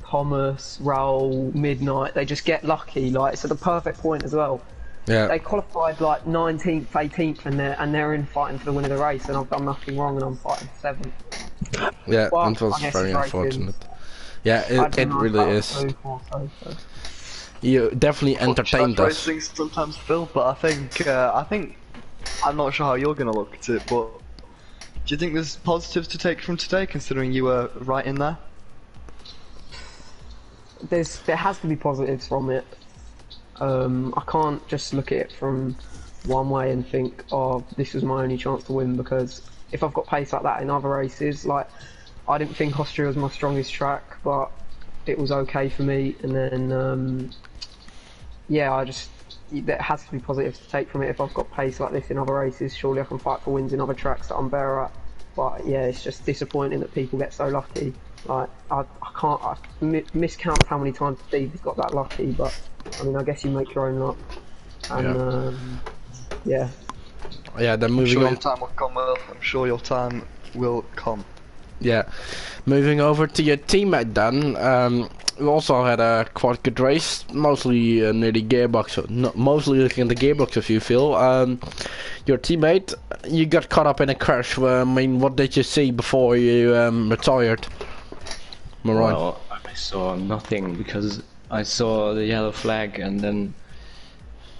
[SPEAKER 6] Thomas, Raoul, Midnight, they just get lucky. Like, it's at the perfect point as well.
[SPEAKER 1] Yeah.
[SPEAKER 6] They qualified like 19th, 18th, and they're in fighting for the win of the race, and I've done nothing wrong, and I'm fighting 7th.
[SPEAKER 1] Yeah,
[SPEAKER 6] Well,
[SPEAKER 1] it was
[SPEAKER 6] I guess
[SPEAKER 1] very
[SPEAKER 6] it's
[SPEAKER 1] unfortunate.
[SPEAKER 6] racing.
[SPEAKER 1] Yeah, it really is. You definitely entertained us.
[SPEAKER 2] Racing sometimes, Phil, but I think I'm not sure how you're gonna look at it, but Do you think there's positives to take from today, considering you were right in there?
[SPEAKER 6] There has to be positives from it. I can't just look at it from one way and think, oh, this was my only chance to win, because if I've got pace like that in other races, like, I didn't think Austria was my strongest track, but it was okay for me, and then, yeah, there has to be positives to take from it. If I've got pace like this in other races, surely I can fight for wins in other tracks that I'm better at. But yeah, it's just disappointing that people get so lucky. Like, I miscount how many times Steve has got that lucky, but I mean, I guess you make your own luck. And yeah.
[SPEAKER 1] Yeah, then
[SPEAKER 2] I'm
[SPEAKER 1] moving
[SPEAKER 2] sure
[SPEAKER 1] on.
[SPEAKER 2] your time will come, Will. I'm sure your time will come.
[SPEAKER 1] Yeah, moving over to your teammate then. We also had a quite good race, mostly near the gearbox. Mostly looking at the gearbox, if you feel. Your teammate, you got caught up in a crash. I mean, what did you see before you retired, Maroon?
[SPEAKER 7] Well, I saw nothing because I saw the yellow flag, and then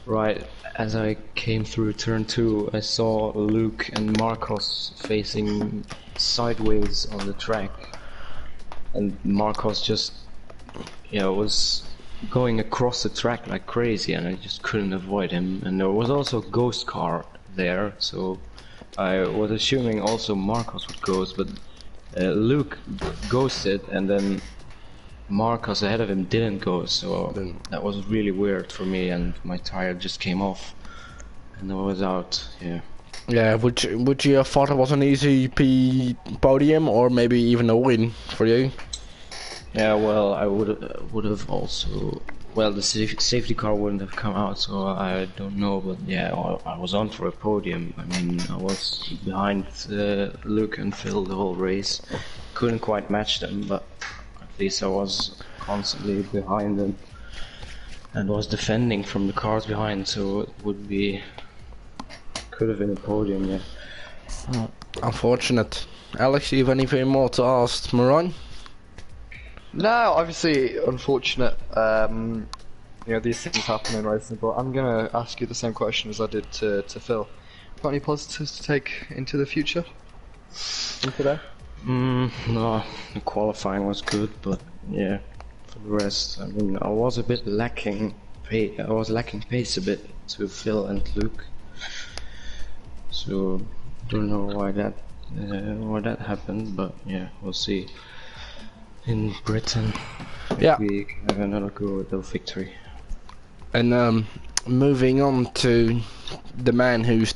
[SPEAKER 7] right as I came through turn 2, I saw Luke and Marcos facing sideways on the track, and Marcos just, you know, was going across the track like crazy, and I just couldn't avoid him. And there was also a ghost car there, so I was assuming also Marcos would ghost, but Luke ghosted, and then Marcos ahead of him didn't go, so that was really weird for me, and my tire just came off and I was out.
[SPEAKER 1] Yeah, would you have thought it was an easy podium, or maybe even a win for you?
[SPEAKER 7] Yeah, well, I would have also, well, the safety car wouldn't have come out, so I don't know, but yeah, I was on for a podium. I mean, I was behind Luke and Phil the whole race, couldn't quite match them, but at least I was constantly behind them and was defending from the cars behind, so it could have been a podium, yeah.
[SPEAKER 1] Oh, unfortunate. Alex, do you have anything more to ask Maroon?
[SPEAKER 2] No, obviously unfortunate. You know, these things happen in racing, but I'm gonna ask you the same question as I did to Phil. Got any positives to take into the future? In today?
[SPEAKER 7] No, the qualifying was good, but yeah, for the rest, I mean, I was a bit lacking pace a bit to Phil and Luke, so don't know why that happened, but yeah, we'll see. In Britain,
[SPEAKER 1] yeah,
[SPEAKER 7] we can have another go at the victory.
[SPEAKER 1] And moving on to the man who's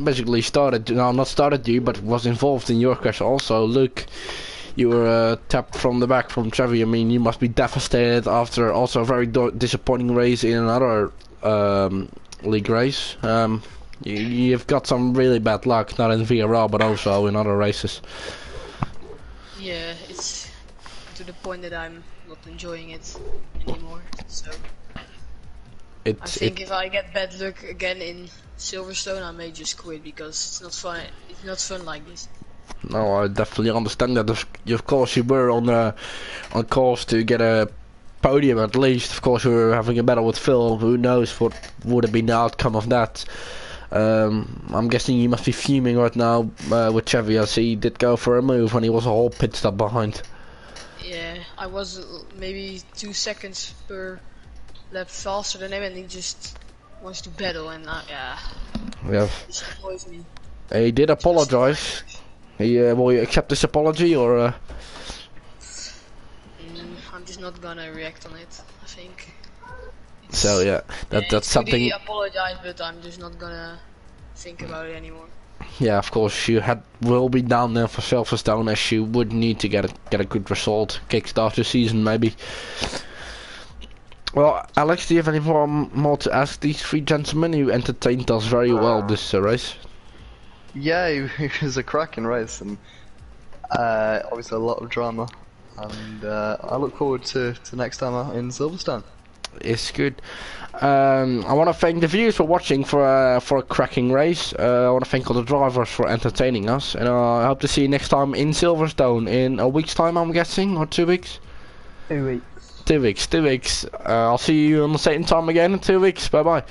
[SPEAKER 1] basically not started you, but was involved in your crash also, Luke. You were tapped from the back from Trevi. I mean, you must be devastated after also a very disappointing race in another league race. You've got some really bad luck, not in VRL, but also in other races.
[SPEAKER 8] Yeah, it's to the point that I'm not enjoying it anymore, so I think if I get bad luck again in Silverstone, I may just quit, because it's not fun. It's not fun like this.
[SPEAKER 1] No, I definitely understand that. Of course, you were on course to get a podium at least. Of course, you were having a battle with Phil. Who knows what would have been the outcome of that? I'm guessing you must be fuming right now with Chevy, as he did go for a move when he was a whole pit stop behind.
[SPEAKER 8] Yeah, I was maybe 2 seconds per lap faster than him, and he just wants to battle, and yeah. This annoys me.
[SPEAKER 1] He did apologize. Will you accept this apology, or?
[SPEAKER 8] I'm just not gonna react on it, I think.
[SPEAKER 1] So yeah, that's something.
[SPEAKER 8] Really apologize, but I'm just not gonna think about it anymore.
[SPEAKER 1] Yeah, of course you will be down there for Silverstone, as you would need to get a good result, kickstart the season maybe. Well, Alex, do you have any more to ask these three gentlemen who entertained us very well this race?
[SPEAKER 2] Yeah, it was a cracking race, and obviously a lot of drama, and I look forward to next time out in Silverstone.
[SPEAKER 1] It's good. I want to thank the viewers for watching for a cracking race. I want to thank all the drivers for entertaining us, and I hope to see you next time in Silverstone in a week's time, I'm guessing, or 2 weeks?
[SPEAKER 6] 2 weeks.
[SPEAKER 1] 2 weeks. I'll see you on the same time again in 2 weeks. Bye bye.